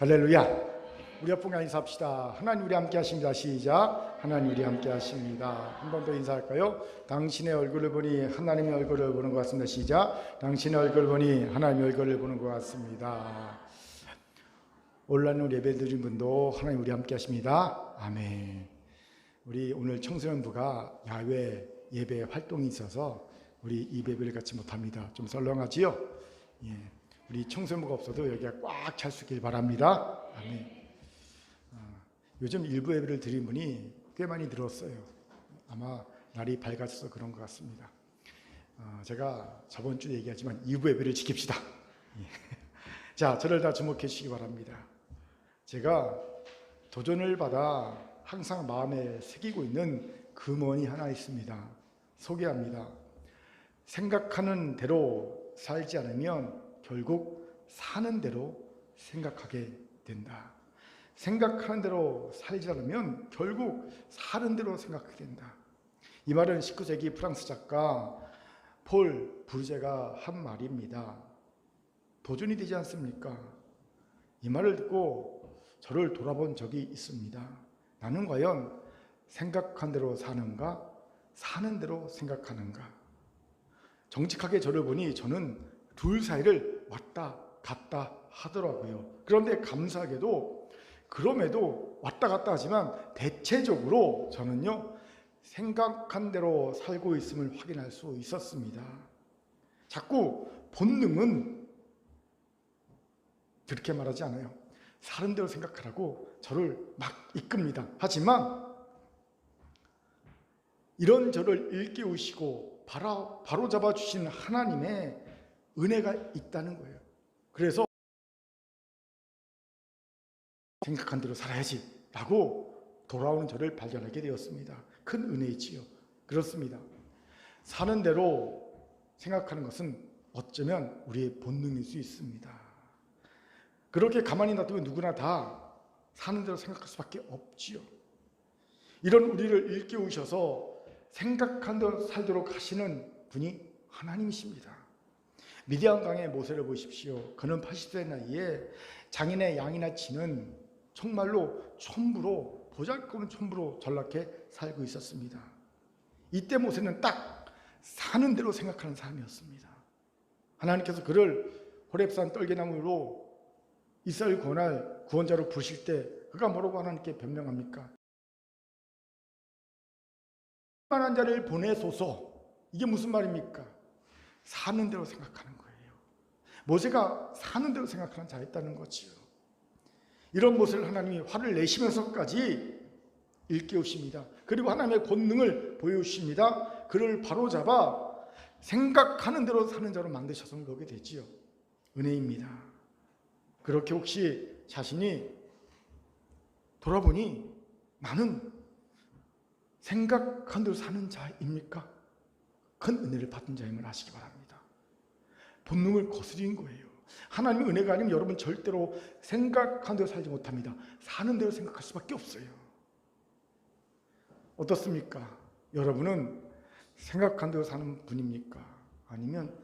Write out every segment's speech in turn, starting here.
할렐루야. 우리 옆분과 인사합시다. 하나님 우리 함께 하십니다. 시작. 하나님 우리 함께 하십니다. 한 번 더 인사할까요? 당신의 얼굴을 보니 하나님의 얼굴을 보는 것 같습니다. 시작. 당신의 얼굴을 보니 하나님의 얼굴을 보는 것 같습니다. 온라인으로 예배 드린 분도 하나님 우리 함께 하십니다. 아멘. 우리 오늘 청소년부가 야외 예배 활동이 있어서 우리 이 예배를 같이 못합니다. 좀 썰렁하지요? 예. 우리 청소년부가 없어도 여기가 꽉 찰 수 있길 바랍니다. 아멘. 요즘 일부 예배를 드린 분이 꽤 많이 들었어요. 아마 날이 밝아져서 그런 것 같습니다. 제가 저번 주에 얘기하지만 2부 예배를 지킵시다. 예. 자, 저를 다 주목해 주시기 바랍니다. 제가 도전을 받아 항상 마음에 새기고 있는 금언이 하나 있습니다. 소개합니다. 생각하는 대로 살지 않으면 결국 사는 대로 생각하게 된다. 생각하는 대로 살지 않으면 결국 사는 대로 생각하게 된다. 이 말은 19세기 프랑스 작가 폴 부르제가 한 말입니다. 도전이 되지 않습니까? 이 말을 듣고 저를 돌아본 적이 있습니다. 나는 과연 생각한 대로 사는가? 사는 대로 생각하는가? 정직하게 저를 보니 저는 둘 사이를 왔다 갔다 하더라고요. 그런데 감사하게도 그럼에도 왔다 갔다 하지만 대체적으로 저는요 생각한 대로 살고 있음을 확인할 수 있었습니다. 자꾸 본능은 그렇게 말하지 않아요. 사는 대로 생각하라고 저를 막 이끕니다. 하지만 이런 저를 일깨우시고 바로 잡아주신 하나님의 은혜가 있다는 거예요. 그래서 생각한 대로 살아야지 라고 돌아오는 저를 발견하게 되었습니다. 큰 은혜이지요. 그렇습니다. 사는 대로 생각하는 것은 어쩌면 우리의 본능일 수 있습니다. 그렇게 가만히 놔두면 누구나 다 사는 대로 생각할 수밖에 없지요. 이런 우리를 일깨우셔서 생각한 대로 살도록 하시는 분이 하나님이십니다. 미디안 강의 모세를 보십시오. 그는 80세 나이에 장인의 양이나 치는 정말로 촌부로, 보잘것없는 촌부로 전락해 살고 있었습니다. 이때 모세는 딱 사는 대로 생각하는 사람이었습니다. 하나님께서 그를 호렙산 떨기나무로 이스라엘 구원자로 부르실 때 그가 뭐라고 하나님께 변명합니까? 만한 자를 보내소서. 이게 무슨 말입니까? 사는 대로 생각하는 거예요. 모세가 사는 대로 생각하는 자였다는 거지요. 이런 모세를 하나님이 화를 내시면서까지 일깨우십니다. 그리고 하나님의 권능을 보여주십니다. 그를 바로잡아 생각하는 대로 사는 자로 만드셔서 그러게 되지요. 은혜입니다. 그렇게 혹시 자신이 돌아보니 나는 생각한 대로 사는 자입니까? 큰 은혜를 받은 자임을 아시기 바랍니다. 본능을 거스린 거예요. 하나님의 은혜가 아니면 여러분 절대로 생각한 대로 살지 못합니다. 사는 대로 생각할 수밖에 없어요. 어떻습니까? 여러분은 생각한 대로 사는 분입니까? 아니면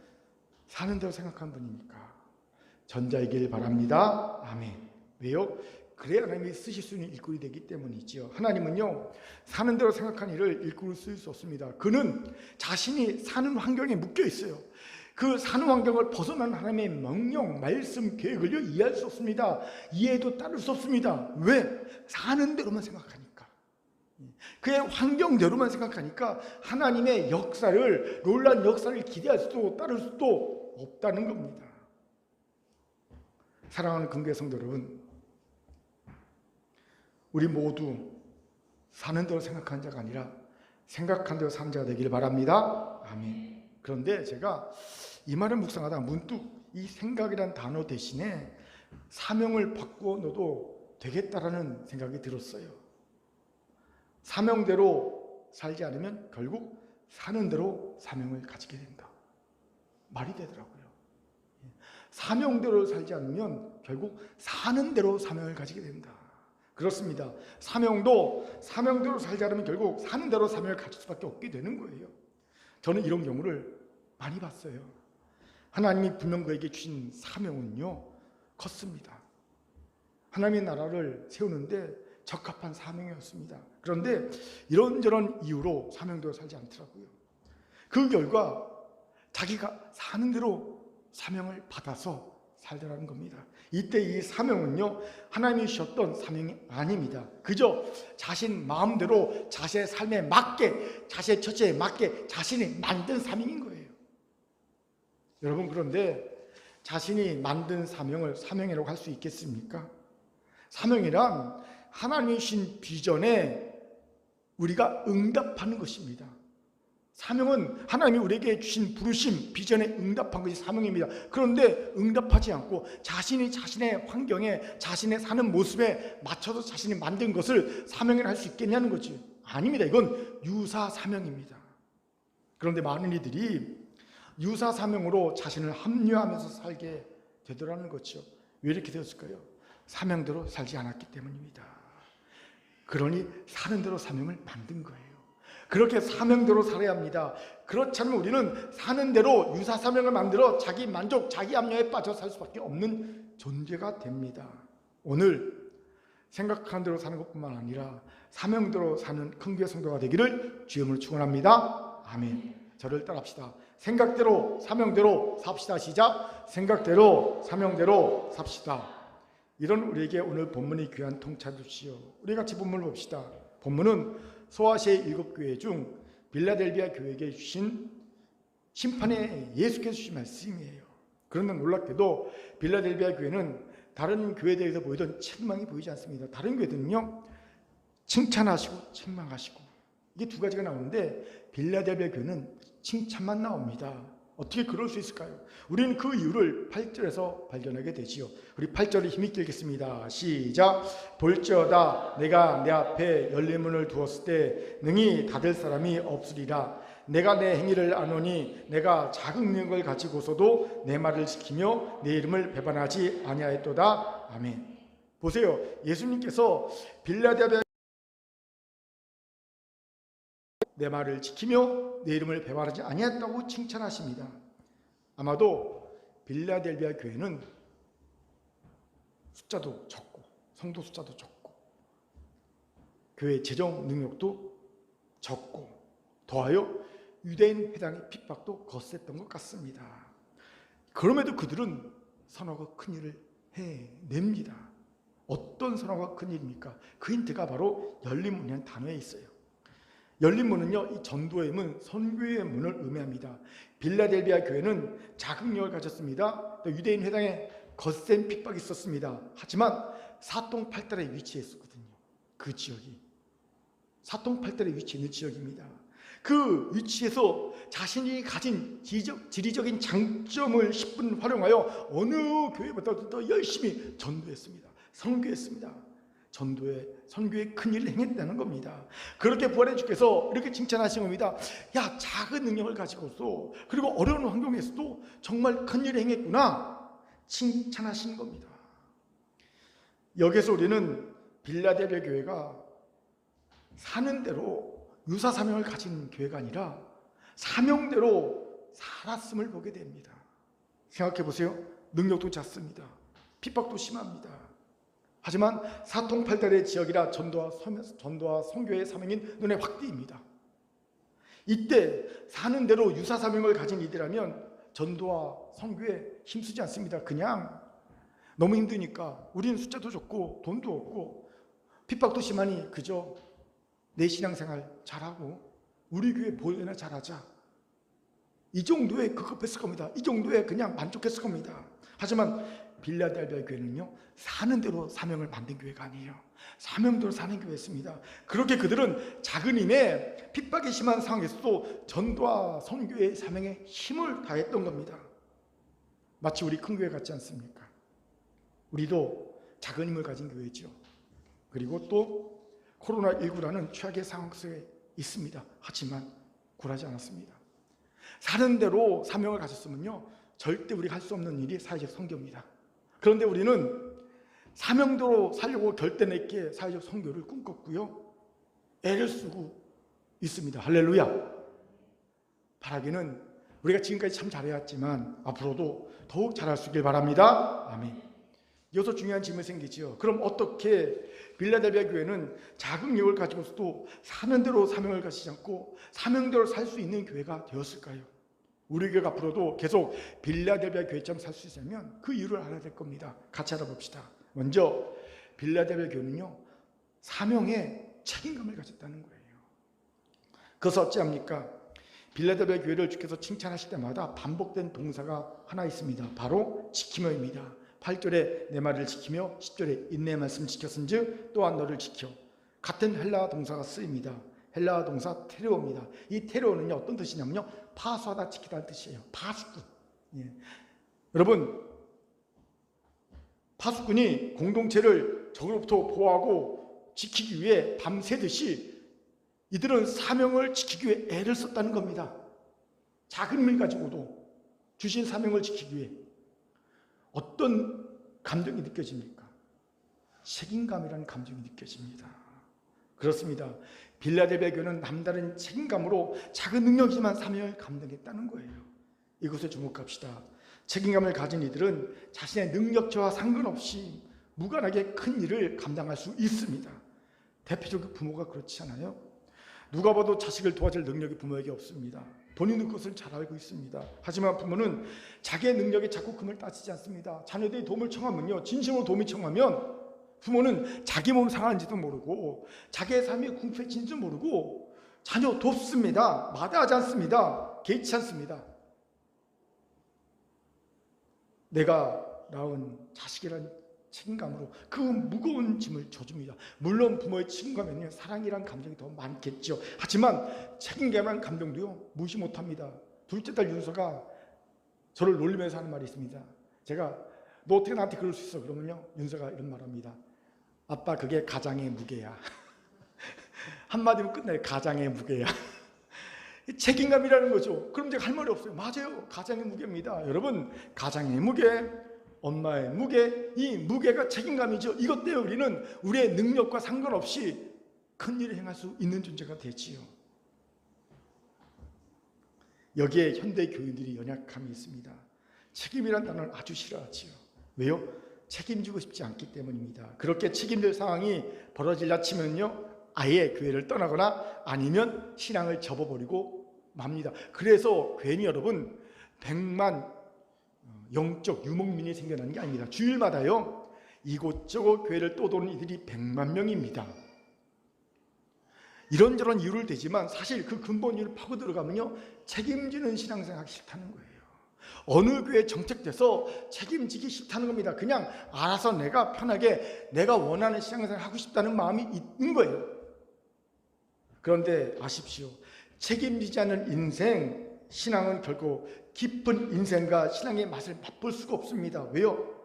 사는 대로 생각하는 분입니까? 전자이길 바랍니다. 아멘. 왜요? 그래야 하나님이 쓰실 수 있는 일꾼이 되기 때문이지요. 하나님은요 사는 대로 생각한 일을 일꾼으로 쓸 수 없습니다. 그는 자신이 사는 환경에 묶여 있어요. 그 사는 환경을 벗어난 하나님의 명령, 말씀, 계획을요 이해할 수 없습니다. 이해도 따를 수 없습니다. 왜? 사는 대로만 생각하니까. 그의 환경대로만 생각하니까 하나님의 역사를, 놀라운 역사를 기대할 수도 따를 수도 없다는 겁니다. 사랑하는 금교회 성도 여러분, 우리 모두 사는 대로 생각하는 자가 아니라 생각한 대로 사는 자가 되기를 바랍니다. 아멘. 그런데 제가 이 말을 묵상하다가 문득 이 생각이란 단어 대신에 사명을 바꾸어 넣어도 되겠다라는 생각이 들었어요. 사명대로 살지 않으면 결국 사는 대로 사명을 가지게 된다. 말이 되더라고요. 사명대로 살지 않으면 결국 사는 대로 사명을 가지게 된다. 그렇습니다. 사명대로 살지 않으면 결국 사는 대로 사명을 가질 수밖에 없게 되는 거예요. 저는 이런 경우를 많이 봤어요. 하나님이 분명 그에게 주신 사명은요 컸습니다. 하나님의 나라를 세우는데 적합한 사명이었습니다. 그런데 이런저런 이유로 사명대로 살지 않더라고요. 그 결과 자기가 사는 대로 사명을 받아서 살더라는 겁니다. 이때 이 사명은요, 하나님이 주셨던 사명이 아닙니다. 그저 자신 마음대로 자신의 삶에 맞게, 자신의 처지에 맞게 자신이 만든 사명인 거예요. 여러분, 그런데 자신이 만든 사명을 사명이라고 할 수 있겠습니까? 사명이란 하나님이 주신 비전에 우리가 응답하는 것입니다. 사명은 하나님이 우리에게 주신 부르심, 비전에 응답한 것이 사명입니다. 그런데 응답하지 않고 자신이 자신의 환경에, 자신의 사는 모습에 맞춰서 자신이 만든 것을 사명이라 할 수 있겠냐는 거지. 아닙니다. 이건 유사 사명입니다. 그런데 많은 이들이 유사 사명으로 자신을 합리화하면서 살게 되더라는 거죠. 왜 이렇게 되었을까요? 사명대로 살지 않았기 때문입니다. 그러니 사는 대로 사명을 만든 거예요. 그렇게 사명대로 살아야 합니다. 그렇지 않으면 우리는 사는 대로 유사 사명을 만들어 자기 만족, 자기 압력에 빠져 살 수밖에 없는 존재가 됩니다. 오늘 생각하는 대로 사는 것뿐만 아니라 사명대로 사는 큰교회 성도가 되기를 주님으로 축원합니다. 아멘. 저를 따라합시다. 생각대로 사명대로 삽시다. 시작. 생각대로 사명대로 삽시다. 이런 우리에게 오늘 본문이 귀한 통찰을 주시오. 우리 같이 본문을 봅시다. 본문은 소아시아의 7교회 중 빌라델비아 교회에게 주신 심판의 예수께서 주신 말씀이에요. 그런데 놀랍게도 빌라델비아 교회는 다른 교회들에서 보이던 책망이 보이지 않습니다. 다른 교회들은요, 칭찬하시고 책망하시고 이게 두 가지가 나오는데 빌라델비아 교회는 칭찬만 나옵니다. 어떻게 그럴 수 있을까요? 우리는 그 이유를 8절에서 발견하게 되지요. 우리 8절을 힘있게 읽겠습니다. 시작. 볼지어다 내가 내 앞에 열린 문을 두었을 때 능히 닫을 사람이 없으리라. 내가 내 행위를 아노니 내가 작은 능력을 가지고서도 내 말을 지키며 내 이름을 배반하지 아니하였도다. 아멘. 보세요. 예수님께서 빌라델비아 내 말을 지키며 내 이름을 배반하지 아니했다고 칭찬하십니다. 아마도 빌라델비아 교회는 숫자도 적고 성도 숫자도 적고 교회 재정 능력도 적고 더하여 유대인 회당의 핍박도 거셌던 것 같습니다. 그럼에도 그들은 선하고 큰 일을 해냅니다. 어떤 선하고 큰 일입니까? 그 힌트가 바로 열린 문이라는 단어에 있어요. 열린 문은요, 이 전도의 문, 선교의 문을 의미합니다. 빌라델비아 교회는 자긍력을 가졌습니다. 또 유대인 회당에 거센 핍박이 있었습니다. 하지만 사통팔달에 위치했었거든요. 그 지역이 사통팔달에 위치해 있는 지역입니다. 그 위치에서 자신이 가진 지리적인 장점을 10분 활용하여 어느 교회보다도 더 열심히 전도했습니다. 선교했습니다. 선교에 큰 일을 행했다는 겁니다. 그렇게 부활의 주께서 이렇게 칭찬하신 겁니다. 야, 작은 능력을 가지고서 그리고 어려운 환경에서도 정말 큰 일을 행했구나 칭찬하신 겁니다. 여기서 우리는 빌라델비아 교회가 사는 대로 유사 사명을 가진 교회가 아니라 사명대로 살았음을 보게 됩니다. 생각해 보세요. 능력도 작습니다. 핍박도 심합니다. 하지만 사통팔달의 지역이라 전도와 선교의 사명인 눈에 확 띄입니다. 이때 사는 대로 유사 사명을 가진 이들이라면 전도와 선교에 힘쓰지 않습니다. 그냥 너무 힘드니까 우리는 숫자도 적고 돈도 없고 핍박도 심하니 그저 내 신앙생활 잘하고 우리 교회 보존이나 잘하자, 이 정도에 급급했을 겁니다. 이 정도에 그냥 만족했을 겁니다. 하지만 빌라델비아 교회는요, 사는 대로 사명을 만든 교회가 아니에요. 사명대로 사는 교회였습니다. 그렇게 그들은 작은 힘에 핍박이 심한 상황에서도 전도와 선교의 사명에 힘을 다했던 겁니다. 마치 우리 큰 교회 같지 않습니까? 우리도 작은 힘을 가진 교회죠. 그리고 또 코로나19라는 최악의 상황 속에 있습니다. 하지만 굴하지 않았습니다. 사는 대로 사명을 가졌으면요, 절대 우리가 할 수 없는 일이 사회적 선교입니다. 그런데 우리는 사명대로 살려고 결단했기에 사회적 선교를 꿈꿨고요, 애를 쓰고 있습니다. 할렐루야. 바라기는 우리가 지금까지 참 잘해왔지만 앞으로도 더욱 잘할 수 있길 바랍니다. 아멘. 여기서 중요한 질문이 생기지요. 그럼 어떻게 빌라델비아 교회는 자긍력을 가지고서도 사명대로 사명을 가지지 않고 사명대로 살 수 있는 교회가 되었을까요? 우리 교회가 앞으로도 계속 빌라델비아 교회처럼 살 수 있으면 그 이유를 알아야 될 겁니다. 같이 알아봅시다. 먼저 빌라델비아 교회는요, 사명에 책임감을 가졌다는 거예요. 그래서 어찌합니까? 빌라델비아 교회를 주께서 칭찬하실 때마다 반복된 동사가 하나 있습니다. 바로 지키며입니다. 8절에 내 말을 지키며 10절에 인내의 말씀 지켰은즉 또한 너를 지켜. 같은 헬라어 동사가 쓰입니다. 헬라어 동사 테레오입니다. 이 테레오는요, 어떤 뜻이냐면요, 파수하다 지키다는 뜻이에요. 파수꾼. 예. 여러분, 파수꾼이 공동체를 적으로부터 보호하고 지키기 위해 밤새듯이 이들은 사명을 지키기 위해 애를 썼다는 겁니다. 작은 일 가지고도 주신 사명을 지키기 위해. 어떤 감정이 느껴집니까? 책임감이라는 감정이 느껴집니다. 그렇습니다. 빌라델비아 교회는 남다른 책임감으로 작은 능력이지만 사명을 감당했다는 거예요. 이것에 주목합시다. 책임감을 가진 이들은 자신의 능력치와 상관없이 무관하게 큰 일을 감당할 수 있습니다. 대표적인 부모가 그렇지 않아요? 누가 봐도 자식을 도와줄 능력이 부모에게 없습니다. 본인은 그것을 잘 알고 있습니다. 하지만 부모는 자기의 능력에 자꾸 금을 따지지 않습니다. 자녀들이 도움을 청하면요, 진심으로 도움을 청하면 부모는 자기 몸 상한지도 모르고 자기의 삶이 궁핍해진지도 모르고 자녀 돕습니다. 마다하지 않습니다. 개의치 않습니다. 내가 낳은 자식이란 책임감으로 그 무거운 짐을 져줍니다. 물론 부모의 책임감에는 사랑이란 감정이 더 많겠죠. 하지만 책임감이란 감정도요, 무시 못합니다. 둘째 딸 윤서가 저를 놀리면서 하는 말이 있습니다. 제가 너 어떻게 나한테 그럴 수 있어? 그러면요, 윤서가 이런 말합니다. 아빠, 그게 가장의 무게야. 한마디면 끝나요. 가장의 무게야. 책임감이라는 거죠. 그럼 제가 할 말이 없어요. 맞아요. 가장의 무게입니다. 여러분, 가장의 무게, 엄마의 무게, 이 무게가 책임감이죠. 이것 때문에 우리는 우리의 능력과 상관없이 큰 일을 행할 수 있는 존재가 되지요. 여기에 현대 교인들이 연약함이 있습니다. 책임이란 단어를 아주 싫어하지요. 왜요? 책임지고 싶지 않기 때문입니다. 그렇게 책임질 상황이 벌어질라 치면요, 아예 교회를 떠나거나 아니면 신앙을 접어버리고 맙니다. 그래서 괜히 여러분 100만 영적 유목민이 생겨나는 게 아닙니다. 주일마다요, 이곳저곳 교회를 떠도는 이들이 100만 명입니다. 이런저런 이유를 대지만 사실 그 근본 이유를 파고 들어가면요, 책임지는 신앙생활하기 싫다는 거예요. 어느 교회에 정책돼서 책임지기 싫다는 겁니다. 그냥 알아서 내가 편하게 내가 원하는 신앙생활을 하고 싶다는 마음이 있는 거예요. 그런데 아십시오. 책임지지 않는 인생, 신앙은 결코 깊은 인생과 신앙의 맛을 맛볼 수가 없습니다. 왜요?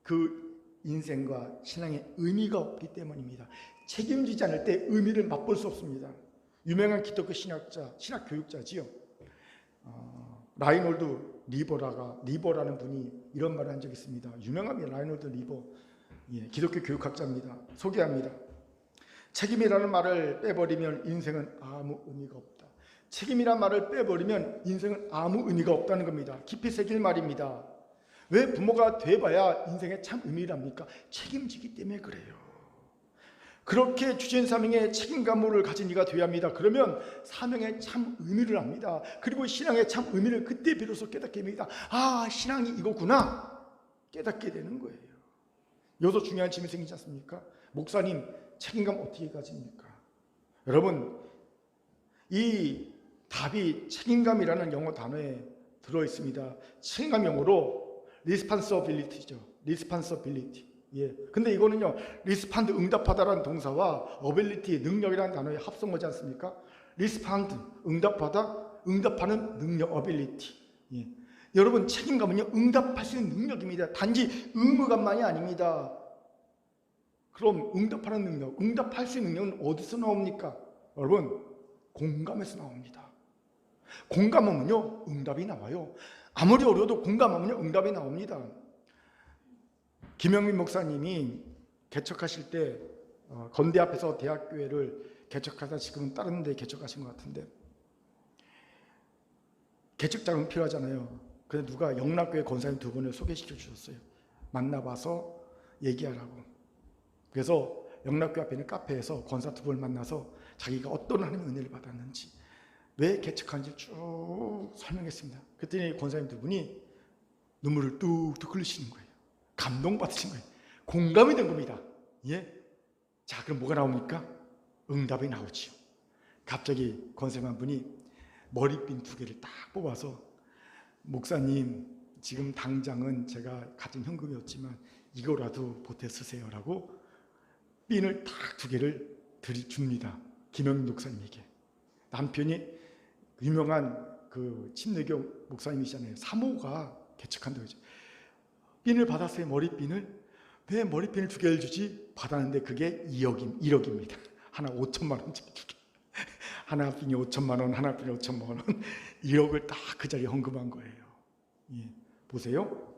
그 인생과 신앙의 의미가 없기 때문입니다. 책임지지 않을 때 의미를 맛볼 수 없습니다. 유명한 기독교 신학자, 신학교육자지요. 라이놀드 리버라는 분이 이런 말을 한 적이 있습니다. 유명합니다. 라이놀드 리버. 예, 기독교 교육학자입니다. 소개합니다. 책임이라는 말을 빼버리면 인생은 아무 의미가 없다. 책임이라는 말을 빼버리면 인생은 아무 의미가 없다는 겁니다. 깊이 새길 말입니다. 왜 부모가 돼봐야 인생에 참 의미랍니까? 책임지기 때문에 그래요. 그렇게 주신 사명에 책임감을 가진 이가 되어야 합니다. 그러면 사명에 참 의미를 압니다. 그리고 신앙의 참 의미를 그때 비로소 깨닫게 됩니다. 아, 신앙이 이거구나 깨닫게 되는 거예요. 여기서 중요한 질문이 생기지 않습니까? 목사님, 책임감 어떻게 가집니까? 여러분, 이 답이 책임감이라는 영어 단어에 들어있습니다. 책임감 영어로 responsibility죠. responsibility. 예. 근데 이거는요, respond, 응답하다라는 동사와 ability, 능력이라는 단어의 합성어지 않습니까? respond, 응답하다, 응답하는 능력, ability. 예. 여러분, 책임감은요, 응답할 수 있는 능력입니다. 단지 의무감만이 아닙니다. 그럼 응답하는 능력, 응답할 수 있는 능력은 어디서 나옵니까? 여러분, 공감에서 나옵니다. 공감하면요, 응답이 나와요. 아무리 어려워도 공감하면요, 응답이 나옵니다. 김영민 목사님이 개척하실 때 건대 앞에서 대학교회를 개척하다 지금은 다른 데 개척하신 것 같은데, 개척자금 필요하잖아요. 그래서 누가 영락교회 권사님 두 분을 소개시켜 주셨어요. 만나봐서 얘기하라고. 그래서 영락교 앞에 있는 카페에서 권사 두 분을 만나서 자기가 어떤 하나님의 은혜를 받았는지, 왜 개척한지 쭉 설명했습니다. 그랬더니 권사님 두 분이 눈물을 뚝뚝 흘리시는 거예요. 감동받으신 거예요. 공감이 된 겁니다. 예? 자, 그럼 뭐가 나옵니까? 응답이 나오지요. 갑자기 권사님 한 분이 머리핀 2개를 딱 뽑아서, 목사님, 지금 당장은 제가 가진 현금이 없지만 이거라도 보태 쓰세요라고 핀을 딱 2개를 줍니다. 김영민 목사님에게. 남편이 유명한 그 침례교 목사님이시잖아요. 사모가 개척한다고 하죠. 핀을 받았어요. 머리핀을. 왜 머리핀을 2개를 주지? 받았는데 그게 1억입니다. 하나 5천만 원짜리 2개. 하나 핀이 5천만 원, 하나 핀이 5천만 원, 1억을 딱 그 자리에 헌금한 거예요. 예. 보세요.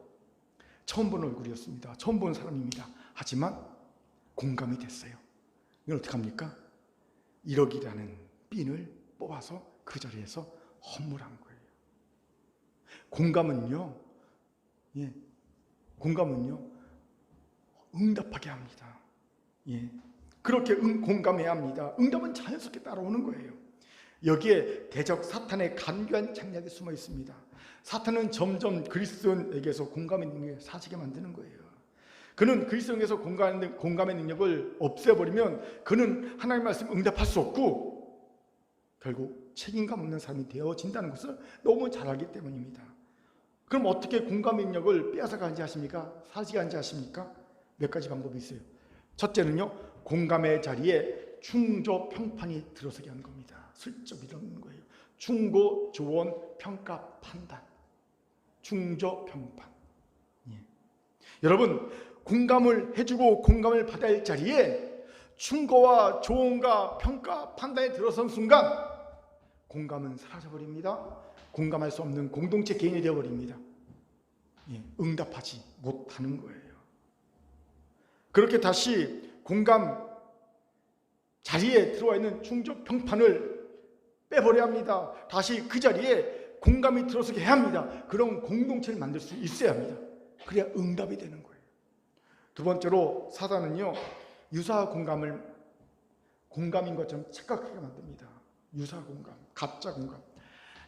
처음 본 얼굴이었습니다. 처음 본 사람입니다. 하지만 공감이 됐어요. 이건 어떻게 합니까? 1억이라는 핀을 뽑아서 그 자리에서 헌물한 거예요. 공감은요, 예, 공감은요, 응답하게 합니다. 예, 그렇게 공감해야 합니다. 응답은 자연스럽게 따라오는 거예요. 여기에 대적 사탄의 간교한 장략이 숨어 있습니다. 사탄은 점점 그리스도인에게서 공감의 능력을 사지게 만드는 거예요. 그는 그리스도인에게서 공감의 능력을 없애버리면 그는 하나님의 말씀 응답할 수 없고 결국 책임감 없는 사람이 되어진다는 것을 너무 잘 알기 때문입니다. 그럼 어떻게 공감의 능력을 빼앗아가는지 아십니까? 사지게 하는지 아십니까? 몇 가지 방법이 있어요. 첫째는요, 공감의 자리에 충조 평판이 들어서게 하는 겁니다. 슬쩍 이러는 거예요. 충고, 조언, 평가, 판단. 충조, 평판. 예. 여러분, 공감을 해주고 공감을 받아야 할 자리에 충고와 조언과 평가, 판단에 들어선 순간 공감은 사라져버립니다. 공감할 수 없는 공동체 개인이 되어버립니다. 예, 응답하지 못하는 거예요. 그렇게 다시 공감 자리에 들어와 있는 충조 평판을 빼버려야 합니다. 다시 그 자리에 공감이 들어서게 해야 합니다. 그런 공동체를 만들 수 있어야 합니다. 그래야 응답이 되는 거예요. 두 번째로 사단은요, 유사 공감을 공감인 것처럼 착각하게 만듭니다. 유사 공감, 가짜 공감.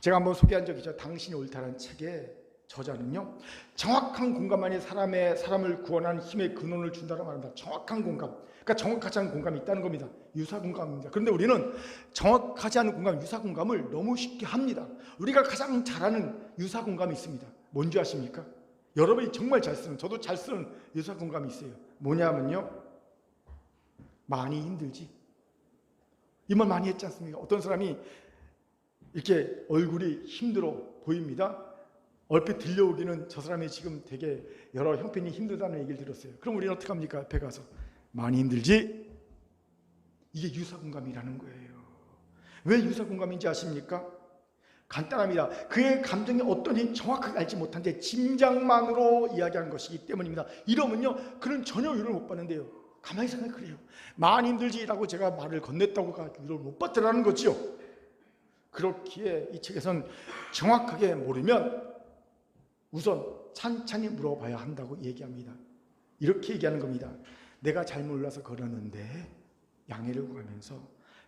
제가 한번 소개한 적이 있죠. 당신이 옳다라는 책의 저자는요, 정확한 공감만이 사람을 구원하는 힘의 근원을 준다고 말합니다. 정확한 공감. 그러니까 정확하지 않은 공감이 있다는 겁니다. 유사 공감입니다. 그런데 우리는 정확하지 않은 공감, 유사 공감을 너무 쉽게 합니다. 우리가 가장 잘하는 유사 공감이 있습니다. 뭔지 아십니까? 여러분이 정말 잘 쓰는, 저도 잘 쓰는 유사 공감이 있어요. 뭐냐면요, 많이 힘들지. 이 말 많이 했지 않습니까? 어떤 사람이 이렇게 얼굴이 힘들어 보입니다. 얼핏 들려오기는 저 사람이 지금 되게 여러 형편이 힘들다는 얘기를 들었어요. 그럼 우리는 어떻게 합니까? 앞에 가서 많이 힘들지? 이게 유사공감이라는 거예요. 왜 유사공감인지 아십니까? 간단합니다. 그의 감정이 어떤지 정확하게 알지 못한데 짐작만으로 이야기하는 것이기 때문입니다. 이러면요, 그는 전혀 위로를 못 받는데요. 가만히 생각해 그래요. 많이 힘들지라고 제가 말을 건넸다고 위로를 못 받더라는 거죠. 그렇기에 이 책에서는 정확하게 모르면 우선 찬찬히 물어봐야 한다고 얘기합니다. 이렇게 얘기하는 겁니다. 내가 잘 몰라서 그러는데 양해를 구하면서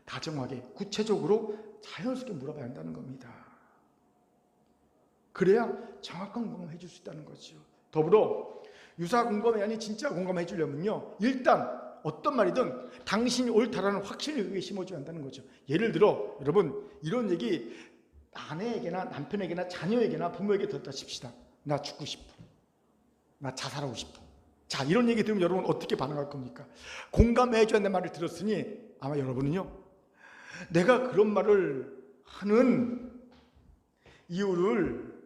다정하게 구체적으로 자연스럽게 물어봐야 한다는 겁니다. 그래야 정확한 공감을 해줄 수 있다는 거죠. 더불어 유사 공감이 아닌 진짜 공감을 해주려면요, 일단 어떤 말이든 당신이 옳다라는 확신을 그게 심어줘야 한다는 거죠. 예를 들어 여러분, 이런 얘기 아내에게나 남편에게나 자녀에게나 부모에게 듣다 칩시다. 나 죽고 싶어. 나 자살하고 싶어. 자, 이런 얘기 들으면 여러분 어떻게 반응할 겁니까? 공감해줘야 한다는 말을 들었으니 아마 여러분은요, 내가 그런 말을 하는 이유를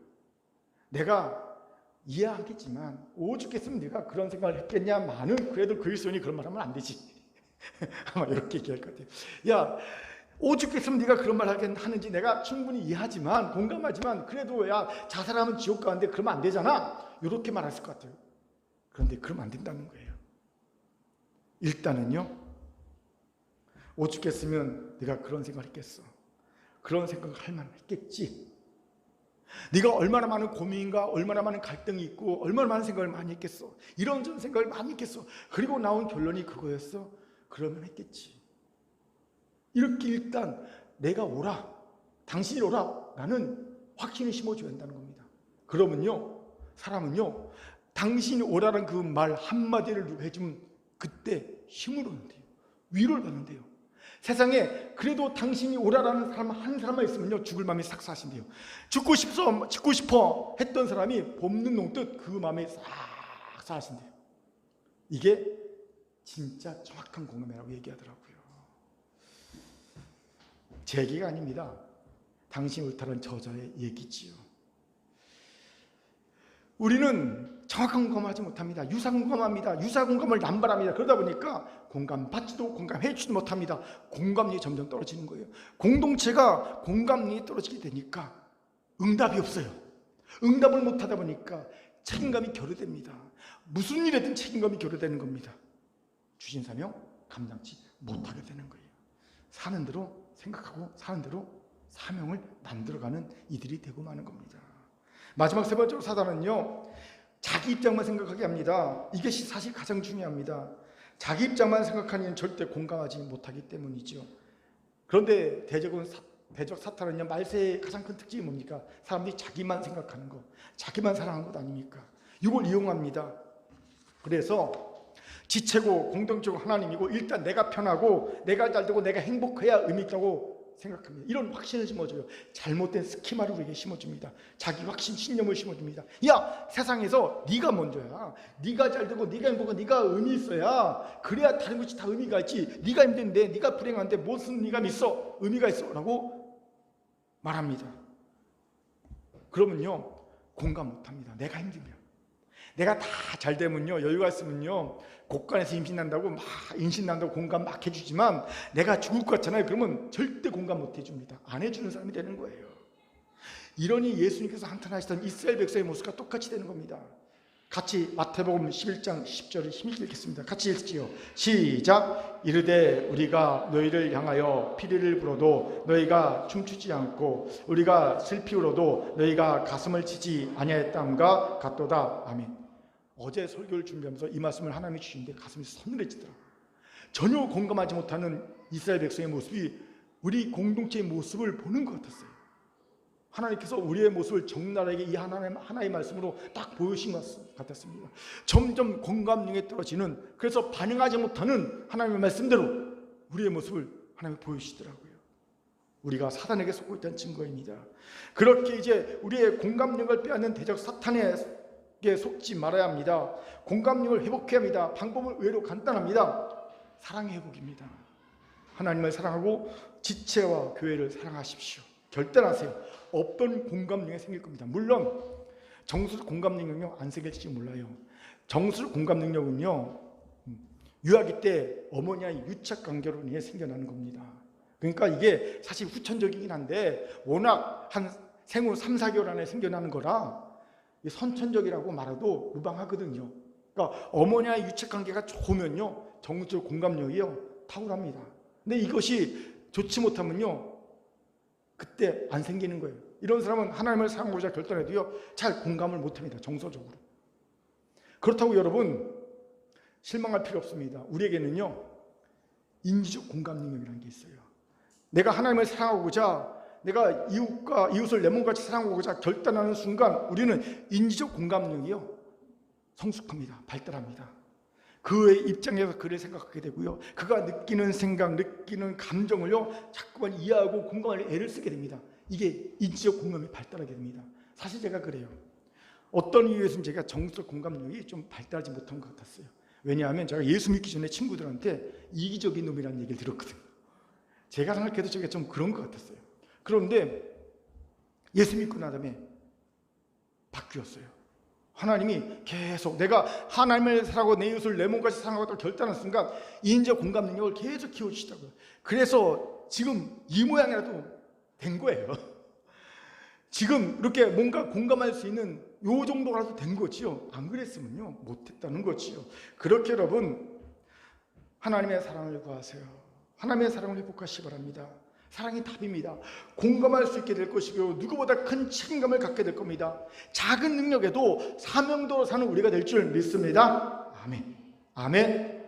내가 이해하겠지만 오죽했으면 네가 그런 생각을 했겠냐마는 그래도 그리스도인이 그런 말 하면 안 되지. 아마 이렇게 얘기할 것 같아요. 야, 오죽했으면 네가 그런 말 하는지 내가 충분히 이해하지만 공감하지만 그래도 야, 자살하면 지옥 가는데 그러면 안 되잖아. 이렇게 말했을 것 같아요. 그런데 그러면 안 된다는 거예요. 일단은요, 오죽했으면 네가 그런 생각을 했겠어. 그런 생각을 할 만했겠지. 네가 얼마나 많은 고민과 얼마나 많은 갈등이 있고 얼마나 많은 생각을 많이 했겠어. 이런저런 생각을 많이 했겠어. 그리고 나온 결론이 그거였어. 그러면 했겠지. 이렇게 일단 내가 오라, 당신이 오라 라는 확신을 심어줘야 한다는 겁니다. 그러면요, 사람은요, 당신이 오라는 그 말 한마디를 해주면 그때 힘을 얻는데요, 위로를 받는데요. 세상에 그래도 당신이 오라라는 사람 한 사람만 있으면요, 죽을 마음이 싹 사신대요. 죽고 싶어 했던 사람이 봄눈 녹듯 그 마음이 싹 사신대요. 이게 진짜 정확한 공감이라고 얘기하더라고요. 제 얘기가 아닙니다. 당신이 옳다는 저자의 얘기지요. 우리는 정확한 공감하지 못합니다. 유사공감합니다. 유사공감을 남발합니다. 그러다 보니까 공감받지도 공감해주지도 못합니다. 공감력이 점점 떨어지는 거예요. 공동체가 공감력이 떨어지게 되니까 응답이 없어요. 응답을 못하다 보니까 책임감이 결여됩니다. 무슨 일에든 책임감이 결여되는 겁니다. 주신 사명 감당치 못하게 되는 거예요. 사는 대로 생각하고 사는 대로 사명을 만들어가는 이들이 되고 마는 겁니다. 마지막 세 번째로 사단은요, 자기 입장만 생각하게 합니다. 이것이 사실 가장 중요합니다. 자기 입장만 생각하니 절대 공감하지 못하기 때문이죠. 그런데 대적 사탄은요, 말세의 가장 큰 특징이 뭡니까? 사람들이 자기만 생각하는 것, 자기만 사랑하는 것 아닙니까? 이걸 이용합니다. 그래서 지체고 공동체고 하나님이고 일단 내가 편하고 내가 잘되고 내가 행복해야 의미 있다고 생각합니다. 이런 확신을 심어줘요. 잘못된 스키마를 우리에게 심어줍니다. 자기 확신, 신념을 심어줍니다. 야, 세상에서 네가 먼저야. 네가 잘되고 네가 행복하고 네가 의미 있어야, 그래야 다른 것이 다 의미가 있지. 네가 힘든데, 네가 불행한데 무슨 네가 있어? 의미가 있어 라고 말합니다. 그러면요, 공감 못합니다. 내가 힘들면, 내가 다 잘 되면요, 여유가 있으면요, 곳간에서 임신난다고 막 임신난다고 공감 막 해주지만 내가 죽을 것 같잖아요. 그러면 절대 공감 못 해줍니다. 안 해주는 사람이 되는 거예요. 이러니 예수님께서 한탄하시던 이스라엘 백성의 모습과 똑같이 되는 겁니다. 같이 마태복음 11장 10절을 힘있게 읽겠습니다. 같이 읽지요. 시작. 이르되 우리가 너희를 향하여 피리를 불어도 너희가 춤추지 않고 우리가 슬피 울어도 너희가 가슴을 치지 아니하였다함과 같도다. 아멘. 어제 설교를 준비하면서 이 말씀을 하나님이 주시는데 가슴이 서늘해지더라고요. 전혀 공감하지 못하는 이스라엘 백성의 모습이 우리 공동체의 모습을 보는 것 같았어요. 하나님께서 우리의 모습을 적나라하게 이 하나의 말씀으로 딱 보여주신 것 같았습니다. 점점 공감력이 떨어지는, 그래서 반응하지 못하는 하나님의 말씀대로 우리의 모습을 하나님이 보여주시더라고요. 우리가 사단에게 속고 있다는 증거입니다. 그렇게 이제 우리의 공감력을 빼앗는 대적 사탄에게 속지 말아야 합니다. 공감력을 회복해야 합니다. 방법은 의외로 간단합니다. 사랑의 회복입니다. 하나님을 사랑하고 지체와 교회를 사랑하십시오. 결단하세요. 어떤 공감력이 생길 겁니다. 물론 정수적 공감 능력은 안 생길지 몰라요. 정수적 공감 능력은요, 유아기 때 어머니와의 유착 관계로 인해 생겨나는 겁니다. 그러니까 이게 사실 후천적이긴 한데 워낙 한 생후 3, 4개월 안에 생겨나는 거라 선천적이라고 말해도 무방하거든요. 그러니까 어머니와의 유착 관계가 좋으면요, 정수적 공감력이요 탁월합니다. 근데 이것이 좋지 못하면요, 그때 안 생기는 거예요. 이런 사람은 하나님을 사랑하고자 결단해도요, 잘 공감을 못합니다. 정서적으로. 그렇다고 여러분 실망할 필요 없습니다. 우리에게는요, 인지적 공감 능력이라는 게 있어요. 내가 하나님을 사랑하고자, 내가 이웃을 내 몸같이 사랑하고자 결단하는 순간 우리는 인지적 공감 능력이요 성숙합니다. 발달합니다. 그의 입장에서 그를 생각하게 되고요, 그가 느끼는 생각, 느끼는 감정을요 자꾸만 이해하고 공감할 애를 쓰게 됩니다. 이게 인지적 공감이 발달하게 됩니다. 사실 제가 그래요. 어떤 이유에서는 제가 정서적 공감력이 좀 발달하지 못한 것 같았어요. 왜냐하면 제가 예수 믿기 전에 친구들한테 이기적인 놈이라는 얘기를 들었거든요. 제가 생각해도 제가 좀 그런 것 같았어요. 그런데 예수 믿고 난 다음에 바뀌었어요. 하나님이 계속 내가 하나님을 사랑하고 내 이웃을 내 몸같이 사랑하고 결단한 순간 인지적 공감 능력을 계속 키워주시더라고요. 그래서 지금 이 모양이라도 된 거예요. 지금 이렇게 뭔가 공감할 수 있는 요 정도라도 된 거지요. 안 그랬으면요 못했다는 거지요. 그렇게 여러분 하나님의 사랑을 구하세요. 하나님의 사랑을 회복하시기 바랍니다. 사랑이 답입니다. 공감할 수 있게 될 것이고 누구보다 큰 책임감을 갖게 될 겁니다. 작은 능력에도 사명도로 사는 우리가 될 줄 믿습니다. 아멘. 아멘.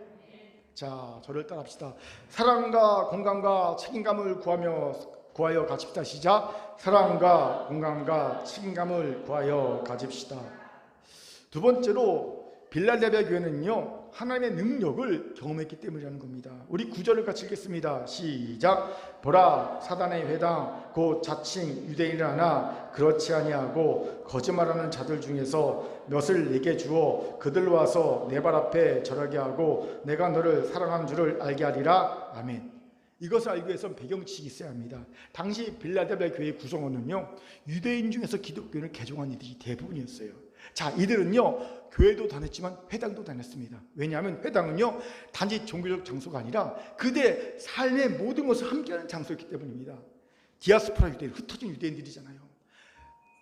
자, 저를 따라합시다. 사랑과 공감과 책임감을 구하여 가집시다. 시작. 사랑과 공감과 책임감을 구하여 가집시다. 두 번째로 빌라델비아 교회는요, 하나님의 능력을 경험했기 때문이라는 겁니다. 우리 9절을 같이 읽겠습니다. 시작. 보라, 사단의 회당 곧 자칭 유대인을 하나 그렇지 아니하고 거짓말하는 자들 중에서 몇을 내게 주어 그들로 와서 내 발 앞에 절하게 하고 내가 너를 사랑하는 줄을 알게 하리라. 아멘. 이것을 알기 위해서는 배경지식이 있어야 합니다. 당시 빌라델비아 교회의 구성원은요, 유대인 중에서 기독교를 개종한 이들이 대부분이었어요. 자, 이들은요, 교회도 다녔지만 회당도 다녔습니다. 왜냐하면 회당은요, 단지 종교적 장소가 아니라 그들의 삶의 모든 것을 함께하는 장소였기 때문입니다. 디아스포라 유대인, 흩어진 유대인들이잖아요.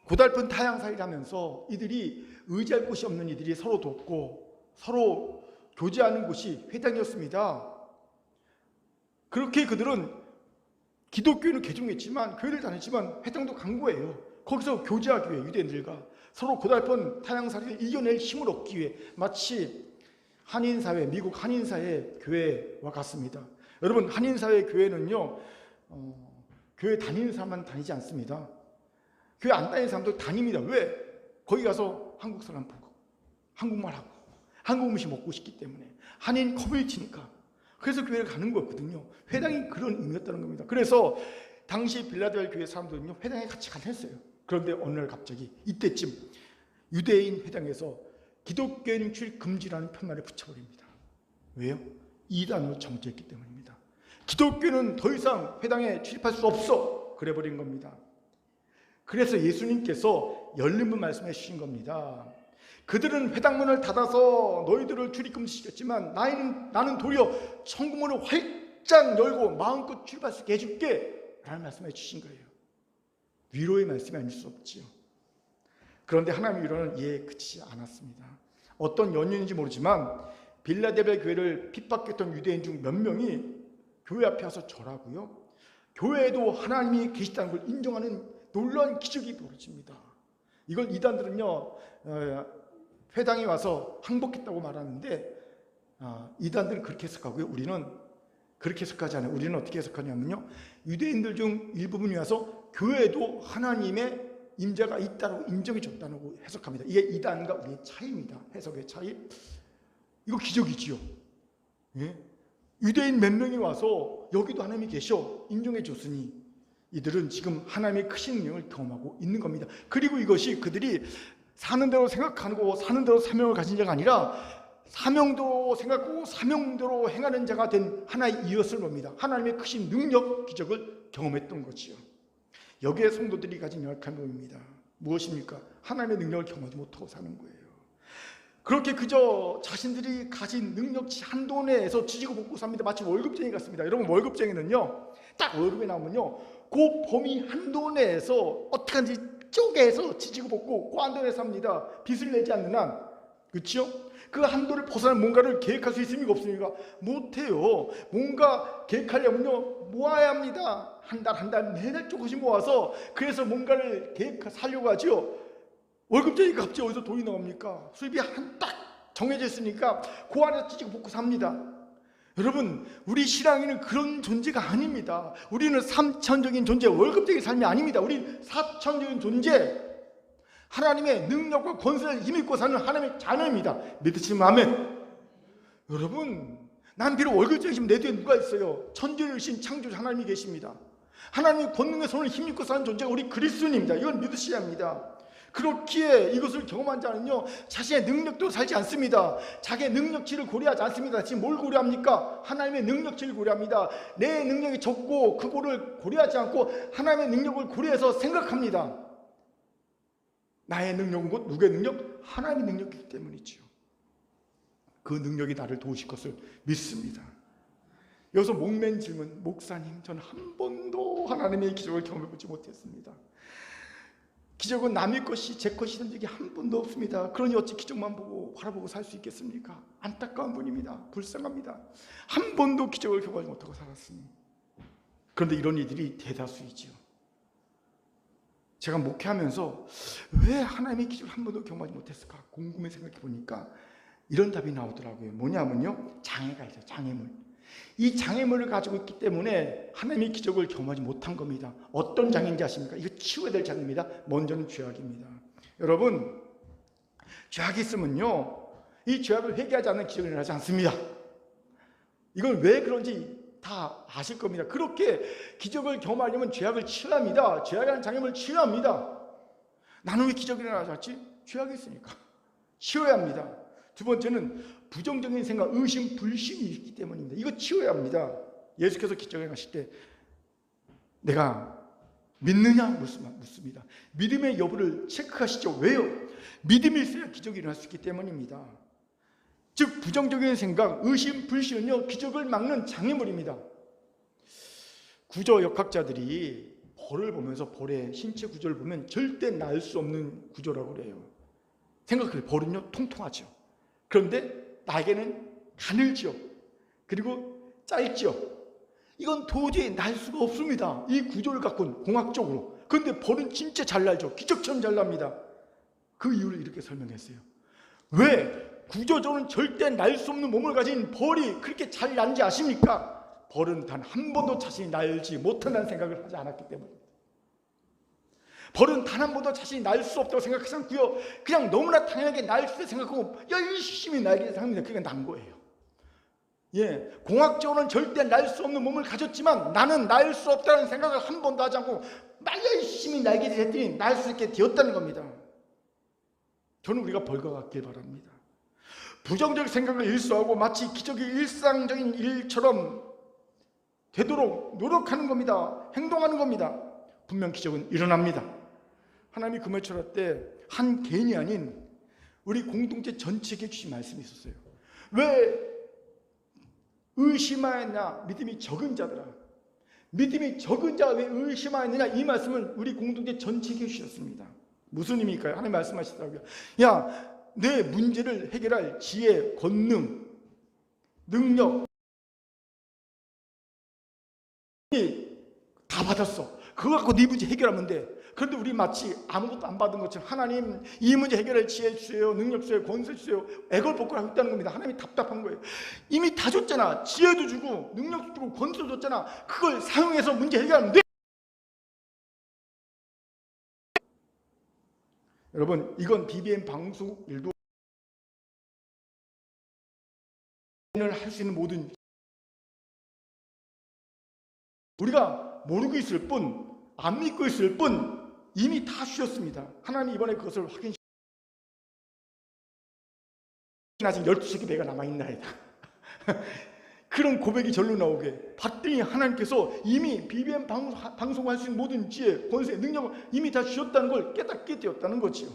고달픈 타향살이라면서 이들이 의지할 곳이 없는 이들이 서로 돕고 서로 교제하는 곳이 회당이었습니다. 그렇게 그들은 기독교는 개종했지만, 교회를 다녔지만 회당도 간 거예요. 거기서 교제하기 위해 유대인들과 서로 고달픈 타향살이를 이겨낼 힘을 얻기 위해, 마치 한인사회, 미국 한인사회 교회와 같습니다. 여러분, 한인사회 교회는요, 교회 다니는 사람만 다니지 않습니다. 교회 안 다니는 사람도 다닙니다. 왜? 거기 가서 한국 사람 보고 한국말하고 한국 음식 먹고 싶기 때문에, 한인 커뮤니티니까. 그래서 교회를 가는 거였거든요. 회당이 그런 의미였다는 겁니다. 그래서 당시 빌라델비아 교회 사람들은요, 회당에 같이 다녔어요. 그런데 어느 날 갑자기 이때쯤 유대인 회당에서 기독교인 출입 금지라는 편말을 붙여버립니다. 왜요? 이단으로 정죄했기 때문입니다. 기독교는 더 이상 회당에 출입할 수 없어, 그래버린 겁니다. 그래서 예수님께서 열린문 말씀해 주신 겁니다. 그들은 회당문을 닫아서 너희들을 출입 금지시켰지만 나는 도리어 천국문을 활짝 열고 마음껏 출입할 수 있게 해줄게 라는 말씀해 주신 거예요. 위로의 말씀이 아닐 수 없지요. 그런데 하나님의 위로는 이에 그치지 않았습니다. 어떤 연유인지 모르지만 빌라델비아 교회를 핍박했던 유대인 중 몇 명이 교회 앞에 와서 절하고요, 교회에도 하나님이 계시다는 걸 인정하는 놀라운 기적이 벌어집니다. 이걸 이단들은요, 회당에 와서 항복했다고 말하는데, 이단들은 그렇게 해석하고요, 우리는 그렇게 해석하지 않아요. 우리는 어떻게 해석하냐면요, 유대인들 중 일부분이 와서 교회에도 하나님의 임재가 있다고 인정해 줬다고 해석합니다. 이게 이단과 우리의 차이입니다. 해석의 차이. 이거 기적이지요. 예? 유대인 몇 명이 와서 여기도 하나님이 계셔 인정해 줬으니 이들은 지금 하나님의 크신 능력을 경험하고 있는 겁니다. 그리고 이것이 그들이 사는 대로 생각하고 사는 대로 사명을 가진 자가 아니라 사명도 생각하고 사명대로 행하는 자가 된 하나의 이웃을 봅니다. 하나님의 크신 능력, 기적을 경험했던 거지요. 여기에 성도들이 가진 열악한 몸입니다. 무엇입니까? 하나님의 능력을 경험하지 못하고 사는 거예요. 그렇게 그저 자신들이 가진 능력치 한도 내에서 지지고 볶고 삽니다. 마치 월급쟁이 같습니다. 여러분, 월급쟁이는요, 딱 월급이 나오면요, 그 범위 한도 내에서 어떻게든지 쪼개서 지지고 볶고 그 한도 내에서 삽니다. 빚을 내지 않는 한. 그렇죠? 그 한도를 벗어난 뭔가를 계획할 수 있습니까? 없습니까? 못해요. 뭔가 계획하려면요, 모아야 합니다. 한 달 매달 조금씩 모아서, 그래서 뭔가를 살려고 하죠. 월급쟁이가 갑자기 어디서 돈이 나옵니까? 수입이 딱 정해져 있으니까 그 안에서 찌지고 볶고 삽니다. 여러분, 우리 신앙인은 그런 존재가 아닙니다. 우리는 삼천적인 존재, 월급쟁이 삶이 아닙니다. 우리는 사천적인 존재, 하나님의 능력과 권세를 힘입고 사는 하나님의 자녀입니다. 믿으시면 아멘. 여러분, 난 비록 월급쟁이지만 내 뒤에 누가 있어요? 천지를 창조주 하나님이 계십니다. 하나님의 권능의 손을 힘입고 사는 존재가 우리 그리스도인입니다. 이걸 믿으셔야 합니다. 그렇기에 이것을 경험한 자는요, 자신의 능력도 살지 않습니다. 자기의 능력치를 고려하지 않습니다. 지금 뭘 고려합니까? 하나님의 능력치를 고려합니다. 내 능력이 적고 그거를 고려하지 않고 하나님의 능력을 고려해서 생각합니다. 나의 능력은 곧 누구의 능력? 하나님의 능력이기 때문이죠. 그 능력이 나를 도우실 것을 믿습니다. 여기서 목맨 질문, 목사님, 저는 한 번도 하나님의 기적을 경험해보지 못했습니다. 기적은 남의 것이 제 것이 된 적이 한 번도 없습니다. 그러니 어찌 기적만 보고 바라보고 살 수 있겠습니까? 안타까운 분입니다. 불쌍합니다. 한 번도 기적을 경험하지 못하고 살았으니. 그런데 이런 이들이 대다수이지요. 제가 목회하면서 왜 하나님의 기적을 한 번도 경험하지 못했을까 궁금해 생각해 보니까 이런 답이 나오더라고요. 뭐냐면요, 장애가 있어요. 장애물. 이 장애물을 가지고 있기 때문에 하나님의 기적을 경험하지 못한 겁니다. 어떤 장애인지 아십니까? 이거 치워야 될 장애입니다. 먼저는 죄악입니다. 여러분, 죄악이 있으면요, 이 죄악을 회개하지 않는 기적이 일어나지 않습니다. 이걸 왜 그런지 다 아실 겁니다. 그렇게 기적을 경험하려면 죄악을 치워야 합니다. 죄악이라는 장애물을 치워야 합니다. 나는 왜 기적이 일어나지 않지? 죄악이 있으니까 치워야 합니다. 두 번째는 부정적인 생각, 의심, 불신이 있기 때문입니다. 이거 치워야 합니다. 예수께서 기적을 행하실 때 내가 믿느냐 묻습니다. 믿음의 여부를 체크하시죠. 왜요? 믿음이 있어야 기적이 일어날 수 있기 때문입니다. 즉 부정적인 생각, 의심, 불신은요, 기적을 막는 장애물입니다. 구조역학자들이 벌을 보면서 벌의 신체 구조를 보면 절대 날 수 없는 구조라고 그래요. 생각해요. 벌은요, 통통하죠. 그런데 날개는 가늘죠. 그리고 짧죠. 이건 도저히 날 수가 없습니다. 이 구조를 갖고는 공학적으로. 그런데 벌은 진짜 잘 날죠. 기적처럼 잘 납니다. 그 이유를 이렇게 설명했어요. 왜 구조적으로는 절대 날 수 없는 몸을 가진 벌이 그렇게 잘 난지 아십니까? 벌은 단 한 번도 자신이 날지 못한다는 생각을 하지 않았기 때문입니다. 벌은 단 한 번도 자신이 날 수 없다고 생각하지 않고요, 그냥 너무나 당연하게 날 수 있다고 생각하고 열심히 날기를 생각합니다. 그게 난 거예요. 예, 공학적으로는 절대 날 수 없는 몸을 가졌지만 나는 날 수 없다는 생각을 한 번도 하지 않고 막 열심히 날기를 했더니 날 수 있게 되었다는 겁니다. 저는 우리가 벌과 같길 바랍니다. 부정적 생각을 일소하고 마치 기적이 일상적인 일처럼 되도록 노력하는 겁니다. 행동하는 겁니다. 분명 기적은 일어납니다. 하나님이 금요철 때 한 개인이 아닌 우리 공동체 전체에게 주신 말씀이 있었어요. 왜 의심하였냐? 믿음이 적은 자들아. 믿음이 적은 자가 왜 의심하였느냐? 이 말씀은 우리 공동체 전체에게 주셨습니다. 무슨 의미일까요? 하나님 말씀하시더라고요. 야, 내 문제를 해결할 지혜, 권능, 능력 다 받았어. 그거 갖고 네 문제 해결하면 돼. 그런데 우리 마치 아무것도 안 받은 것처럼 하나님 이 문제 해결할 지혜 주세요, 능력 주세요, 권세 주세요, 애걸복걸 하고 있다는 겁니다. 하나님이 답답한 거예요. 이미 다 줬잖아. 지혜도 주고 능력도 주고 권세도 줬잖아. 그걸 사용해서 문제 해결하면 돼. 여러분, 이건 BBM 방송 일도 할 수 있는 모든 우리가 모르고 있을 뿐, 안 믿고 있을 뿐 이미 다 주셨습니다. 하나님 이번에 그것을 확인시켰습니다. 아직 12세기 배가 남아있나이다. 그런 고백이 절로 나오게 봤더니 하나님께서 이미 BBM 방송할 수 있는 모든 지혜, 권세, 능력을 이미 다 주셨다는 걸 깨닫게 되었다는 거지요.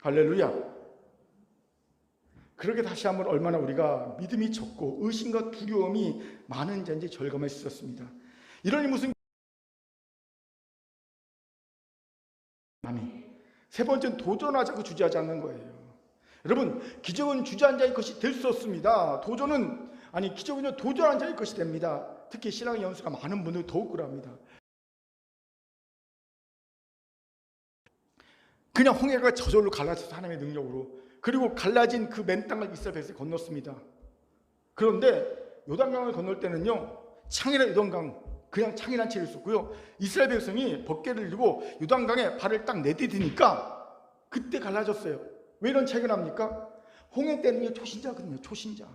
할렐루야. 그렇게 다시 한번 얼마나 우리가 믿음이 적고 의심과 두려움이 많은 자인지 절감할 수 있었습니다. 이러니 무슨 세 번째는 도전하자고 주저하지 않는 거예요. 여러분, 기적은 주저한 자의 것이 될 수 없습니다. 기적은요, 도전한 자의 것이 됩니다. 특히 신앙의 연수가 많은 분들 더욱 그럽니다. 그냥 홍해가 저절로 갈라져서 하나님의 능력으로, 그리고 갈라진 그 맨 땅을 이스라엘 백성이 건넜습니다. 그런데 요단강을 건널 때는요, 창이란 요단강, 그냥 창이란 채를 썼고요, 이스라엘 백성이 벗개를 들고 요단강에 발을 딱 내디디니까 그때 갈라졌어요. 왜 이런 차이가 납니까? 홍해 때는요, 초신자거든요. 초신자.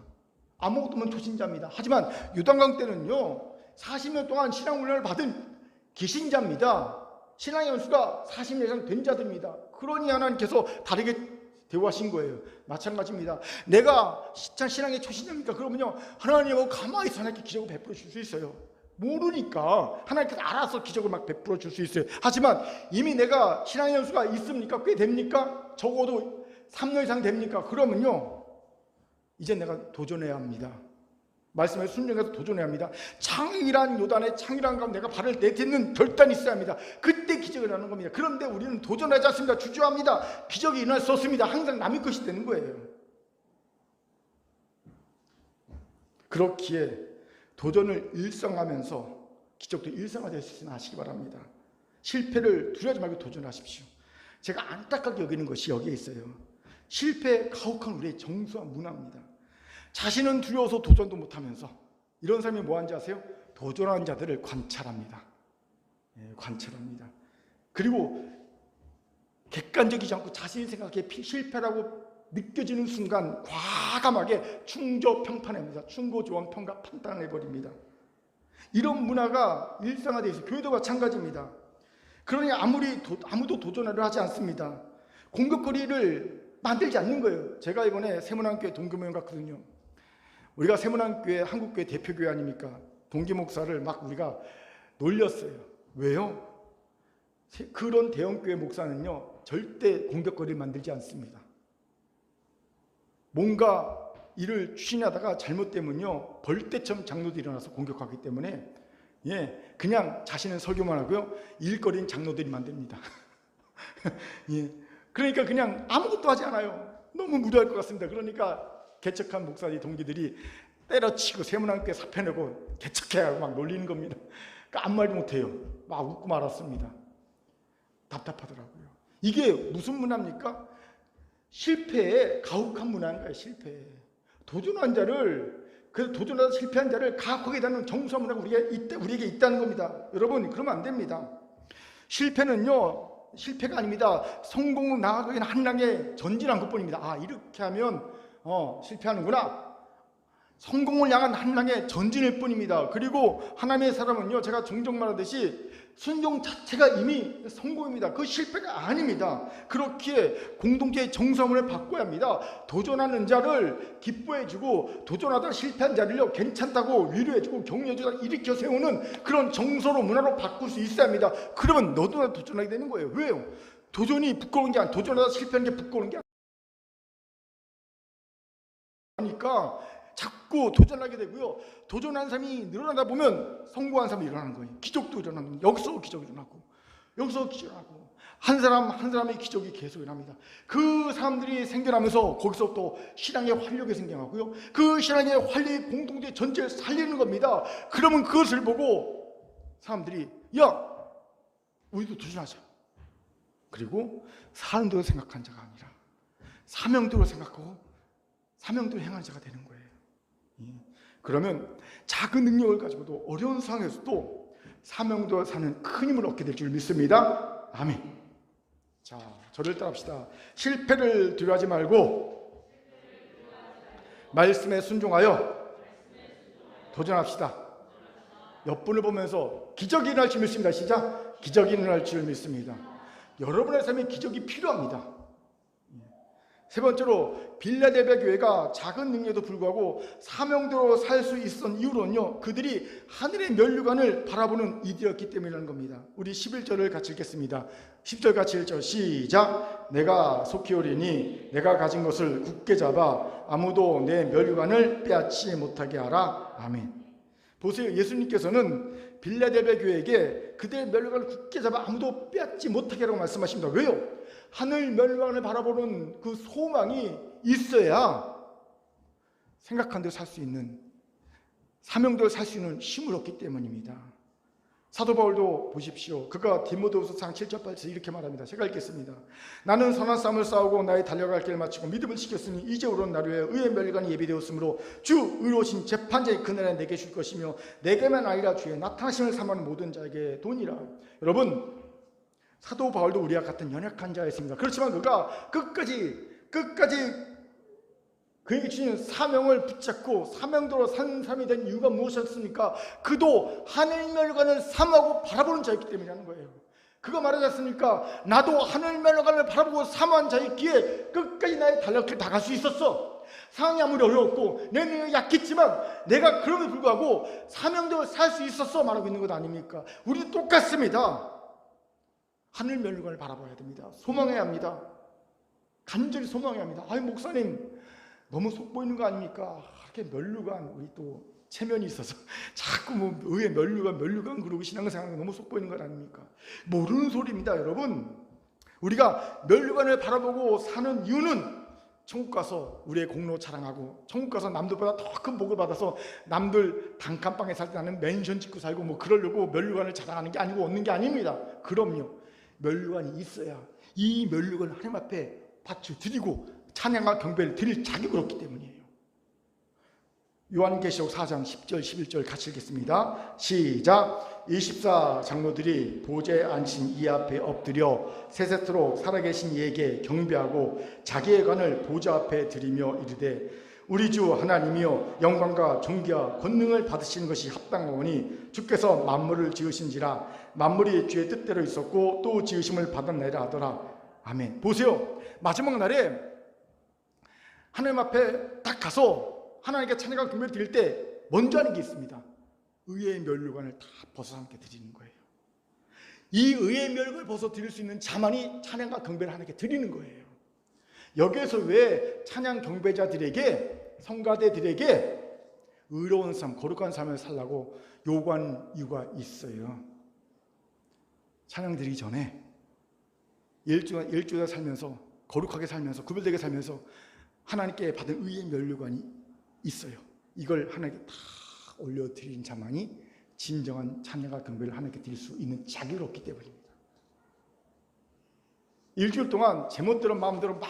아무것도 없는 초신자입니다. 하지만 요단강 때는요, 40년 동안 신앙 훈련을 받은 기신자입니다. 신앙의 연수가 40년 이상 된 자들입니다. 그러니 하나님께서 다르게 대우하신 거예요. 마찬가지입니다. 내가 신앙의 초신자입니까? 그러면요, 하나님하고 가만히 있어 하나님께 기적을 베풀어 줄 수 있어요. 모르니까 하나님께서 알아서 기적을 막 베풀어 줄 수 있어요. 하지만 이미 내가 신앙의 연수가 있습니까? 꽤 됩니까? 적어도 3년 이상 됩니까? 그러면요, 이제 내가 도전해야 합니다. 말씀에 순종해서 도전해야 합니다. 창이란 요단에 창이란 가운데 내가 발을 내딛는 결단이 있어야 합니다. 그때 기적이 일어나는 겁니다. 그런데 우리는 도전하지 않습니다. 주저합니다. 기적이 일어날 수 없습니다. 항상 남의 것이 되는 거예요. 그렇기에 도전을 일성하면서 기적도 일상화될 수 있으나 아시기 바랍니다. 실패를 두려워하지 말고 도전하십시오. 제가 안타깝게 여기는 것이 여기에 있어요. 실패에 가혹한 우리의 정수한 문화입니다. 자신은 두려워서 도전도 못하면서 이런 사람이 뭐 하는지 아세요? 도전하는 자들을 관찰합니다. 관찰합니다. 그리고 객관적이지 않고 자신이 생각해 실패라고 느껴지는 순간 과감하게 충조평판합니다. 충고조언 평가 판단을 해버립니다. 이런 문화가 일상화되어 있어요. 교회도 마찬가지입니다. 그러니 아무도 도전하려 하지 않습니다. 공격거리를 만들지 않는 거예요. 제가 이번에 세문안교회 동기모임 갔거든요. 우리가 세문안교회 한국교회 대표교회 아닙니까? 동기 목사를 막 우리가 놀렸어요. 왜요? 그런 대형교회 목사는요 절대 공격거리를 만들지 않습니다. 뭔가 일을 추진하다가 잘못되면요 벌떼처럼 장로들이 일어나서 공격하기 때문에 그냥 자신은 설교만 하고요 일거리는 장로들이 만듭니다. 그러니까 그냥 아무것도 하지 않아요. 너무 무료할 것 같습니다. 그러니까 개척한 목사들 동기들이 때려치고 세문안교회 사표내고 개척해하고 막 놀리는 겁니다. 그러니까 아무 말도 못해요. 막 웃고 말았습니다. 답답하더라고요. 이게 무슨 문화입니까? 실패에 가혹한 문화인 거예요. 실패에 도전한 자를, 그 도전하다 실패한 자를 가혹하게 다는 정수한 문화가 우리에게 있다는 겁니다. 여러분 그러면 안 됩니다. 실패는요 실패가 아닙니다. 성공으로 나아가기 위한 한량의 전진한 것뿐입니다. 이렇게 하면 실패하는구나. 성공을 향한 한량의 전진일 뿐입니다. 그리고 하나님의 사람은요 제가 종종 말하듯이 순종 자체가 이미 성공입니다. 그 실패가 아닙니다. 그렇기에 공동체의 정서문을 바꿔야 합니다. 도전하는 자를 기뻐해주고 도전하다 실패한 자를요 괜찮다고 위로해주고 격려해주고 일으켜 세우는 그런 정서로 문화로 바꿀 수 있어야 합니다. 그러면 너도 도전하게 되는 거예요. 왜요? 도전이 부끄러운 게 아니라 도전하다 실패한 게 부끄러운 게 아니니까 자꾸 도전하게 되고요. 도전하는 사람이 늘어나다 보면 성공한 사람이 일어나는 거예요. 기적도 일어나는 거예요. 여기서 기적이 일어나고 여기서 기적이 일어나고 한 사람의 기적이 계속 일어납니다. 그 사람들이 생겨나면서 거기서 또 신앙의 활력이 생겨나고요. 그 신앙의 활력이 공동체 전체를 살리는 겁니다. 그러면 그것을 보고 사람들이 야 우리도 도전하자. 그리고 사람대로 생각한 자가 아니라 사명대로 생각하고 사명대로 행하는 자가 되는 거예요. 그러면 작은 능력을 가지고도 어려운 상황에서도 사명대로 사는 큰 힘을 얻게 될 줄 믿습니다. 아멘. 자, 저를 따라합시다. 실패를 두려워하지 말고 말씀에 순종하여 도전합시다. 옆분을 보면서 기적이 일어날 줄 믿습니다. 시작. 기적이 일어날 줄 믿습니다. 여러분의 삶에 기적이 필요합니다. 세 번째로 빌라델비아 교회가 작은 능력에도 불구하고 사명대로 살 수 있었던 이유로는요 그들이 하늘의 면류관을 바라보는 이들이었기 때문이라는 겁니다. 우리 11절을 같이 읽겠습니다. 10절 같이 1절 시작. 내가 속히 오리니 내가 가진 것을 굳게 잡아 아무도 내 면류관을 빼앗지 못하게 하라. 아멘. 보세요. 예수님께서는 빌라델비아 교회에게 그들의 면류관을 굳게 잡아 아무도 빼앗지 못하게 하라고 말씀하십니다. 왜요? 하늘 면류관을 바라보는 그 소망이 있어야 생각한 대로 살 수 있는, 사명대로 살 수 있는 힘을 얻기 때문입니다. 사도 바울도 보십시오. 그가 디모데후서 7절 8절 이렇게 말합니다. 제가 읽겠습니다. 나는 선한 싸움을 싸우고 나의 달려갈 길을 마치고 믿음을 지켰으니 이제 오는 날 위에 의의 면류관이 예비되었으므로 주 의로우신 재판자의 그날에 내게 줄 것이며 내게만 아니라 주의 나타나심을 사모하는 모든 자에게 도니라. 여러분, 사도 바울도 우리와 같은 연약한 자였습니다. 그렇지만 그가 끝까지 그에게 주신 사명을 붙잡고 사명대로 사는 사람이 된 이유가 무엇이었습니까? 그도 하늘 면류관을 사모하고 바라보는 자였기 때문이라는 거예요. 그가 말하지 않습니까? 나도 하늘 면류관을 바라보고 사모한 자였기에 끝까지 나의 달력길 다 갈 수 있었어. 상황이 아무리 어려웠고 내 능력이 약했지만 내가 그럼에도 불구하고 사명대로 살 수 있었어 말하고 있는 것 아닙니까? 우리도 똑같습니다. 하늘 면류관을 바라봐야 됩니다. 소망해야 합니다. 간절히 소망해야 합니다. 아이 목사님 너무 속보이는 거 아닙니까? 이렇게 면류관, 우리 또 체면이 있어서 자꾸 뭐 의회 면류관 그러고 신앙생활이 너무 속보이는 거 아닙니까? 모르는 소리입니다. 여러분, 우리가 면류관을 바라보고 사는 이유는 천국 가서 우리의 공로 자랑하고 천국 가서 남들보다 더 큰 복을 받아서 남들 단칸방에 살 때 나는 맨션 짓고 살고 뭐 그러려고 면류관을 자랑하는 게 아니고 얻는 게 아닙니다. 그럼요. 면류관이 있어야 이 면류관을 하나님 앞에 밭을 드리고 찬양과 경배를 드릴 자격이 없기 때문이에요. 요한계시록 4장 10절 11절 같이 읽겠습니다. 시작. 24 장로들이 보좌에 앉으신 이 앞에 엎드려 세세토록 살아계신 이에게 경배하고 자기의 관을 보좌 앞에 드리며 이르되 우리 주 하나님이여 영광과 존귀와 권능을 받으시는 것이 합당하오니 주께서 만물을 지으신지라 만물이 주의 뜻대로 있었고 또 지으심을 받았나이다 하더라. 아멘. 보세요. 마지막 날에 하나님 앞에 딱 가서 하나님께 찬양과 경배를 드릴 때 먼저 하는 게 있습니다. 의의 면류관을 다 벗어 함께 드리는 거예요. 이 의의 면류관을 벗어 드릴 수 있는 자만이 찬양과 경배를 하나님께 드리는 거예요. 여기에서 왜 찬양 경배자들에게 성가대들에게 의로운 삶, 거룩한 삶을 살라고 요구한 이유가 있어요. 찬양 드리기 전에 일주일 살면서 거룩하게 살면서 구별되게 살면서 하나님께 받은 의의 면류관이 있어요. 이걸 하나님께 다 올려드리는 자만이 진정한 찬양과 경배를 하나님께 드릴 수 있는 자격이 없기 때문입니다. 일주일 동안 제멋대로 마음대로 막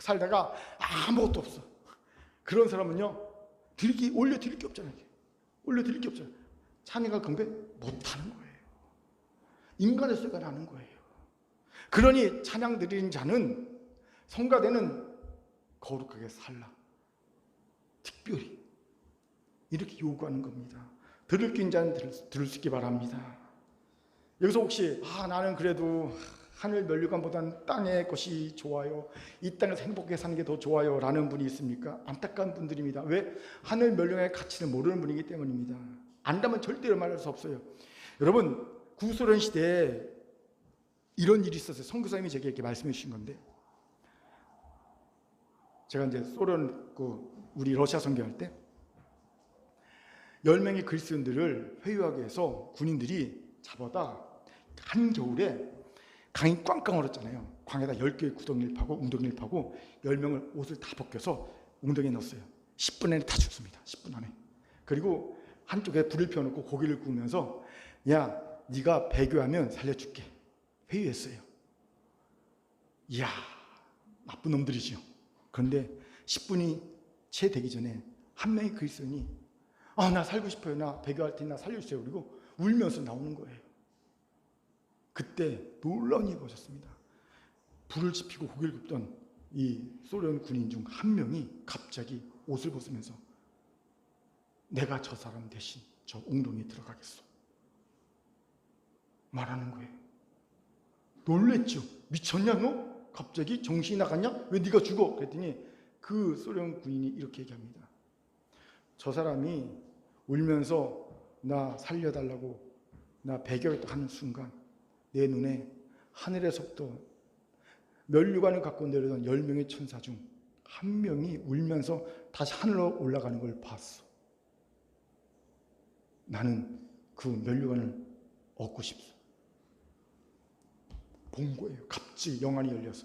살다가 아무것도 없어. 그런 사람은요 올려드릴 게 없잖아요. 올려드릴 게 없잖아요. 찬양과 경배 못하는 거예요. 인간의 소리가 나는 거예요. 그러니 찬양 드리는 자는 성가대는 거룩하게 살라. 특별히 이렇게 요구하는 겁니다. 들을 낀 자는 들을 수 있기 바랍니다. 여기서 혹시 나는 그래도 하늘 면류관보다는 땅의 것이 좋아요, 이 땅에서 행복하게 사는 게 더 좋아요 라는 분이 있습니까? 안타까운 분들입니다. 왜? 하늘 면류관의 가치를 모르는 분이기 때문입니다. 안다면 절대로 말할 수 없어요. 여러분, 구소련 시대에 이런 일이 있었어요. 선교사님이 제게 이렇게 말씀해 주신 건데, 제가 이제 소련 우리 러시아 선교할 때 10명의 그리스도인들을 회유하기 위해서 군인들이 잡아다 한겨울에 강이 꽝꽝 얼었잖아요. 광에다 10개의 구덩이를 파고 웅덩이를 파고 10명을 옷을 다 벗겨서 웅덩이에 넣었어요. 10분 안에 다 죽습니다. 10분 안에. 그리고 한쪽에 불을 피워놓고 고기를 구우면서 야, 네가 배교하면 살려줄게. 회유했어요. 이야, 나쁜 놈들이죠. 그런데 10분이 채 되기 전에 한 명의 그리스도인이 나 살고 싶어요. 나 배교할 테니 나 살려주세요. 그리고 울면서 나오는 거예요. 그때 놀라운 일이 벌어졌습니다. 불을 지피고 고기를 굽던 이 소련 군인 중 한 명이 갑자기 옷을 벗으면서 내가 저 사람 대신 저 웅덩이에 들어가겠어 말하는 거예요. 놀랬죠. 미쳤냐 너? 갑자기 정신이 나갔냐? 왜 네가 죽어? 그랬더니 그 소련 군인이 이렇게 얘기합니다. 저 사람이 울면서 나 살려달라고 나 배교했다 하는 순간 내 눈에 하늘에서부터 면류관을 갖고 내려던 10명의 천사 중 한 명이 울면서 다시 하늘로 올라가는 걸 봤어. 나는 그 면류관을 얻고 싶어. 본 거예요. 갑자기 영안이 열려서.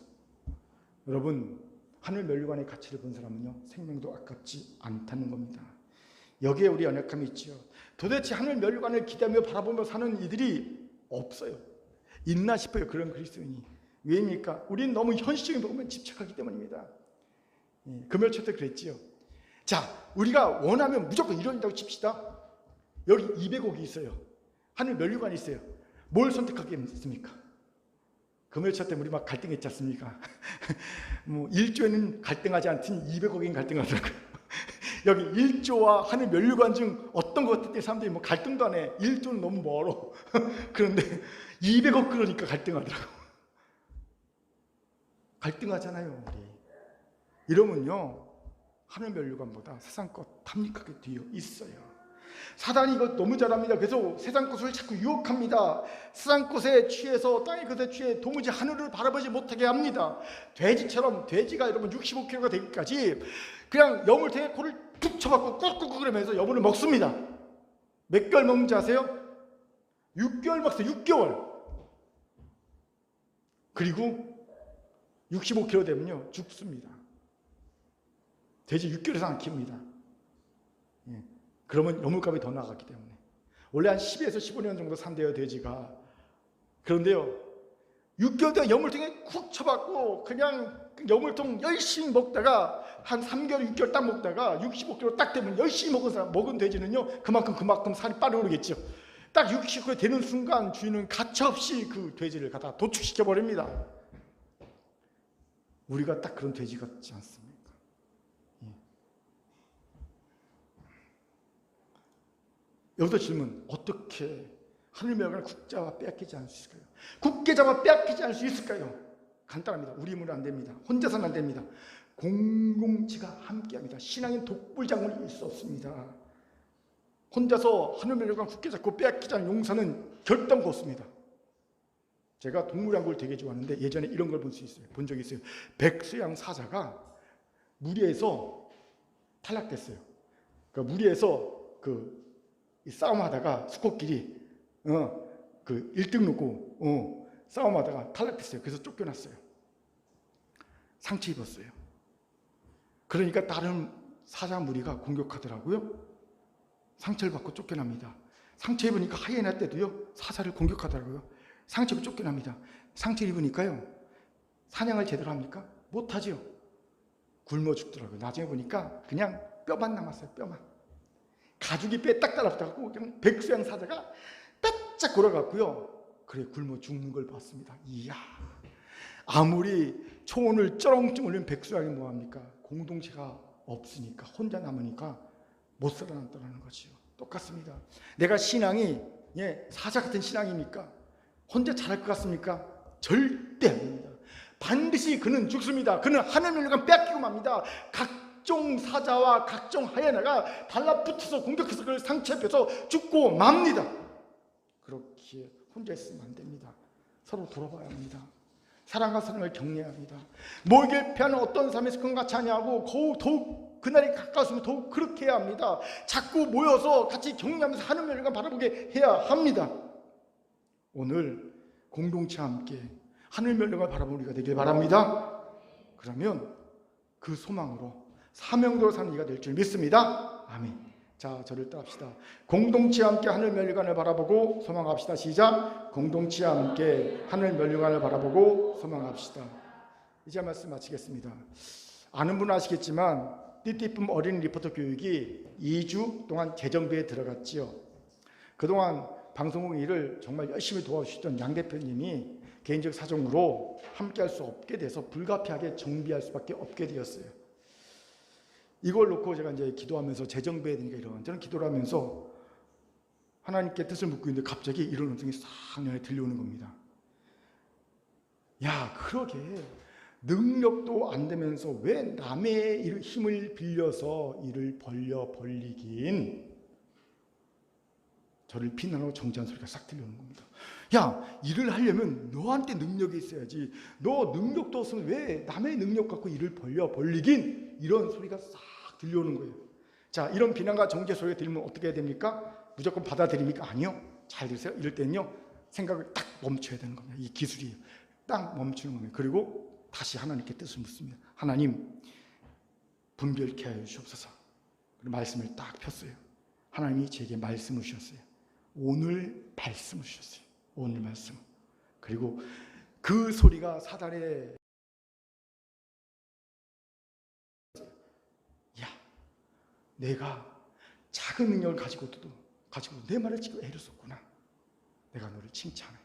여러분, 하늘 면류관의 가치를 본 사람은요 생명도 아깝지 않다는 겁니다. 여기에 우리 연약함이 있지요. 도대체 하늘 면류관을 기대하며 바라보며 사는 이들이 없어요. 있나 싶어요. 그런 그리스도인이. 왜입니까? 우리는 너무 현실적인 부분에 집착하기 때문입니다. 금요초 때 그랬지요. 자, 우리가 원하면 무조건 이뤄진다고 칩시다. 여기 200억이 있어요. 하늘 면류관이 있어요. 뭘 선택하겠습니까? 금요초 때 우리 막 갈등했지 않습니까? 1조에는 갈등하지 않더니 200억엔 갈등하더라고요. 여기 1조와 하늘 면류관 중 어떤 것 같을 때 사람들이 갈등도 안 해. 1조는 너무 멀어. 그런데 200억 그러니까 갈등하더라고. 갈등하잖아요, 우리. 이러면요, 하늘 면류관보다 세상 것 탐닉하게 되어 있어요. 사단이 이거 너무 잘합니다. 그래서 세상 것을 자꾸 유혹합니다. 세상 것에 취해서 땅의 것에 취해 도무지 하늘을 바라보지 못하게 합니다. 돼지처럼 돼지가 여러분 65kg가 되기까지 그냥 여물 등에 코를 툭 쳐박고 꾹꾹 그러면서 여물을 먹습니다. 몇 개월 먹는지 아세요? 6개월 먹어요. 6개월. 그리고 65kg 되면요 죽습니다. 돼지 6개월 이상 안 키웁니다. 예. 그러면 여물값이 더 나갔기 때문에. 원래 한 10에서 15년 정도 산대요, 돼지가. 그런데요, 6개월 동안 여물통에 쿡 쳐박고 그냥 여물통 열심히 먹다가 한 3개월, 6개월 딱 먹다가 65kg 딱 되면 열심히 먹은 돼지는요, 그만큼 살이 빨리 오르겠죠. 딱 60kg 되는 순간 주인은 가차없이 그 돼지를 갖다 도축시켜 버립니다. 우리가 딱 그런 돼지 같지 않습니까? 예. 여기서 질문, 어떻게 하늘 명령을 굳게 잡아 빼앗기지 않을 수 있을까요? 굳게 잡아 빼앗기지 않을 수 있을까요? 간단합니다. 우리 힘으로 안 됩니다. 혼자서는 안 됩니다. 공동체가 함께합니다. 신앙인 독불장군이 있을 수 없습니다. 혼자서 하늘 명령을 굳게 잡고 빼앗기지 않은 용사는 결단코 없습니다. 제가 동물연구를 되게 좋아하는데 예전에 이런 걸 본 적이 있어요. 백수양 사자가 무리에서 탈락됐어요. 그러니까 무리에서 싸움하다가 수컷끼리 1등 놓고 싸움하다가 탈락됐어요. 그래서 쫓겨났어요. 상처 입었어요. 그러니까 다른 사자 무리가 공격하더라고요. 상처를 받고 쫓겨납니다. 상처 입으니까 하이에나 때도요, 사자를 공격하더라고요. 상처 입고 쫓겨납니다. 상처 입으니까요, 사냥을 제대로 합니까? 못하죠. 굶어 죽더라고요. 나중에 보니까 그냥 뼈만 남았어요. 뼈만. 가죽이 뼈에 딱 달라붙어갖고 그냥 백수양 사자가 빼짝 골아갖고요, 그래 굶어 죽는 걸 봤습니다. 이야, 아무리 초원을 쩌렁쩌렁 울린 백수양이 뭐합니까? 공동체가 없으니까, 혼자 남으니까 못 살아남더라는 거지요. 똑같습니다. 내가 신앙이 사자 같은 신앙입니까? 혼자 잘할 것 같습니까? 절대 아닙니다. 반드시 그는 죽습니다. 그는 하나님의 명령을 빼앗기고 맙니다. 각종 사자와 각종 하이에나가 달라붙어서 공격해서 그를 상처입혀서 죽고 맙니다. 그렇게 혼자 있으면 안 됩니다. 서로 돌아봐야 합니다. 사랑과 사랑을 격려해야 합니다. 모이길 피하는 어떤 삶이 있을 것 같지 않냐고 더욱 그날이 가까웠으면 더욱 그렇게 해야 합니다. 자꾸 모여서 같이 격려하면서 하나님의 명령을 바라보게 해야 합니다. 오늘 공동체와 함께 하늘 명령을 바라보는 우리가 되길 바랍니다. 그러면 그 소망으로 사명대로 사는 이가 될 줄 믿습니다. 아멘. 자, 저를 따라합시다. 공동체와 함께 하늘 멸류관을 바라보고 소망합시다. 시작. 공동체와 함께 하늘 멸류관을 바라보고 소망합시다. 이제 말씀 마치겠습니다. 아는 분은 아시겠지만 띠띠쁨 어린이 리포터 교육이 2주 동안 재정비에 들어갔지요. 그동안 방송국 일을 정말 열심히 도와주시던 양 대표님이 개인적 사정으로 함께할 수 없게 돼서 불가피하게 정비할 수밖에 없게 되었어요. 이걸 놓고 제가 이제 기도하면서 재정비해야 되니까 이런저런 기도를 하면서 하나님께 뜻을 묻고 있는데 갑자기 이런 음성이 싹 눈에 들려오는 겁니다. 야, 그러게 능력도 안 되면서 왜 남의 힘을 빌려서 일을 벌리긴. 저를 비난하고 정죄하는 소리가 싹 들려오는 겁니다. 야, 일을 하려면 너한테 능력이 있어야지. 너 능력도 없으면 왜 남의 능력 갖고 일을 벌리긴. 이런 소리가 싹 들려오는 거예요. 자, 이런 비난과 정죄 소리가 들리면 어떻게 해야 됩니까? 무조건 받아들입니까? 아니요. 잘 들으세요. 이럴 때는요, 생각을 딱 멈춰야 되는 겁니다. 이 기술이에요. 딱 멈추는 겁니다. 그리고 다시 하나님께 뜻을 묻습니다. 하나님, 분별케 하여 주옵소서. 말씀을 딱 폈어요. 하나님이 제게 말씀을 주셨어요. 오늘 말씀을 주셨어요. 오늘 말씀. 그리고 그 소리가 사단의 야, 내가 작은 능력을 가지고도 내 말을 지금 애를 썼구나. 내가 너를 칭찬해.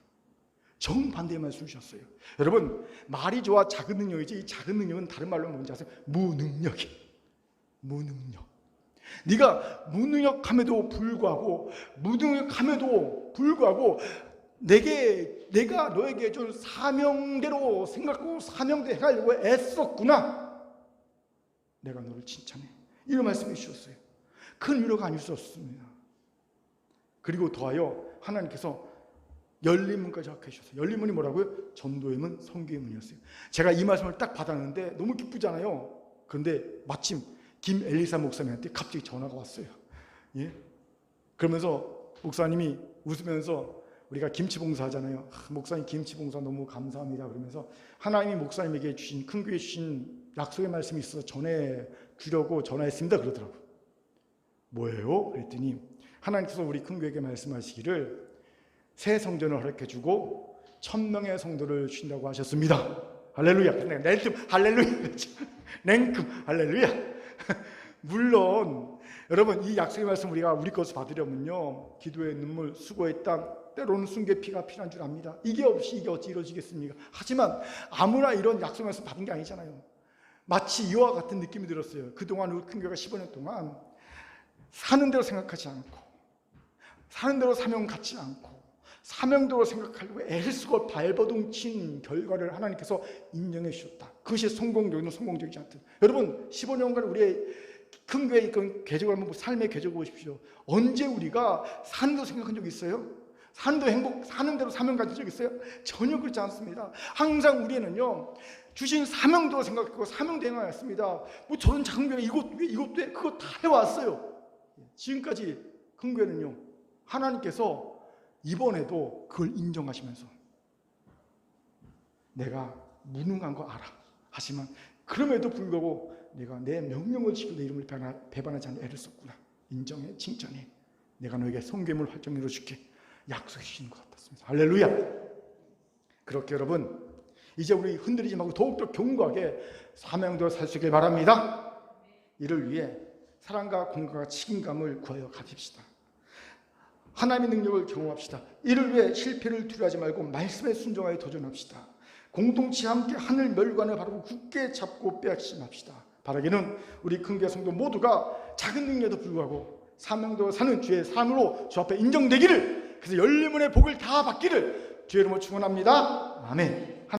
정반대의 말씀을 주셨어요. 여러분, 말이 좋아 작은 능력이지, 이 작은 능력은 다른 말로 뭔지 아세요? 무능력이에요. 무능력. 네가 무능력함에도 불구하고 내가 너에게 준 사명대로 생각하고 사명대로 행하려고 애썼구나. 내가 너를 칭찬해. 이런 말씀해 주셨어요. 큰 위로가 아닐 수 없습니다. 그리고 더하여 하나님께서 열린문까지 허락해 주셨어요. 열린문이 뭐라고요? 전도의 문, 선교의 문이었어요. 제가 이 말씀을 딱 받았는데 너무 기쁘잖아요. 그런데 마침 김엘리사 목사님한테 갑자기 전화가 왔어요. 예? 그러면서 목사님이 웃으면서 우리가 김치봉사 하잖아요. 목사님 김치봉사 너무 감사합니다. 그러면서 하나님이 목사님에게 주신, 큰 교회 주신 약속의 말씀이 있어서 전해 주려고 전화했습니다 그러더라고요. 뭐예요? 그랬더니 하나님께서 우리 큰교회에게 말씀하시기를 새 성전을 허락해주고 1000명의 성도를 주신다고 하셨습니다. 할렐루야. 냉큼 할렐루야. 냉큼 할렐루야. 물론 여러분 이 약속의 말씀 우리가 우리 것을 받으려면요 기도의 눈물, 수고의 땀, 때로는 순교의 피가 필요한 줄 압니다. 이게 없이 이게 어찌 이루어지겠습니까? 하지만 아무나 이런 약속의 말씀 받은 게 아니잖아요. 마치 이와 같은 느낌이 들었어요. 그동안 우리 큰교회가 15년 동안 사는 대로 생각하지 않고 사는 대로 사명 갖지 않고 사명대로 생각하려고 애를 쓰고 발버둥 친 결과를 하나님께서 인정해 주셨다. 그것이 성공적이든 성공적이지 않든 여러분 15년간 우리의 큰교회 이끈 궤적을 한번 삶의 궤적을 보십시오. 언제 우리가 사는 대로 생각한 적이 있어요? 사는 대로 행복, 사는 대로 사명 가진 적 있어요? 전혀 그렇지 않습니다. 항상 우리는요 주신 사명대로 생각하고 사명대로 행하였습니다. 뭐 저런 작은 교회 이것도 해 그거 다 해왔어요. 지금까지 큰 교회는요 하나님께서 이번에도 그걸 인정하시면서 내가 무능한 거 알아. 하지만 그럼에도 불구하고 내가 내 명령을 지키고 내 이름을 배반하지 않는 애를 썼구나. 인정해, 칭찬해. 내가 너에게 성괴물 활동으로 줄게. 약속해 주시는 것 같았습니다. 할렐루야. 그렇게 여러분 이제 우리 흔들리지 말고 더욱더 견고하게 사명대로 살 수 있길 바랍니다. 이를 위해 사랑과 공감과 책임감을 구하여 가집시다. 하나님의 능력을 경험합시다. 이를 위해 실패를 두려워하지 말고 말씀에 순종하여 도전합시다. 공동체 함께 하늘 멸관을 바라고 굳게 잡고 빼앗기지 맙시다. 바라기는 우리 큰교회 성도 모두가 작은 능력에도 불구하고 사명대로 사는 주의 삶으로 주 앞에 인정되기를, 그래서 열림문의 복을 다 받기를 주의 이름으로 축원합니다. 아멘.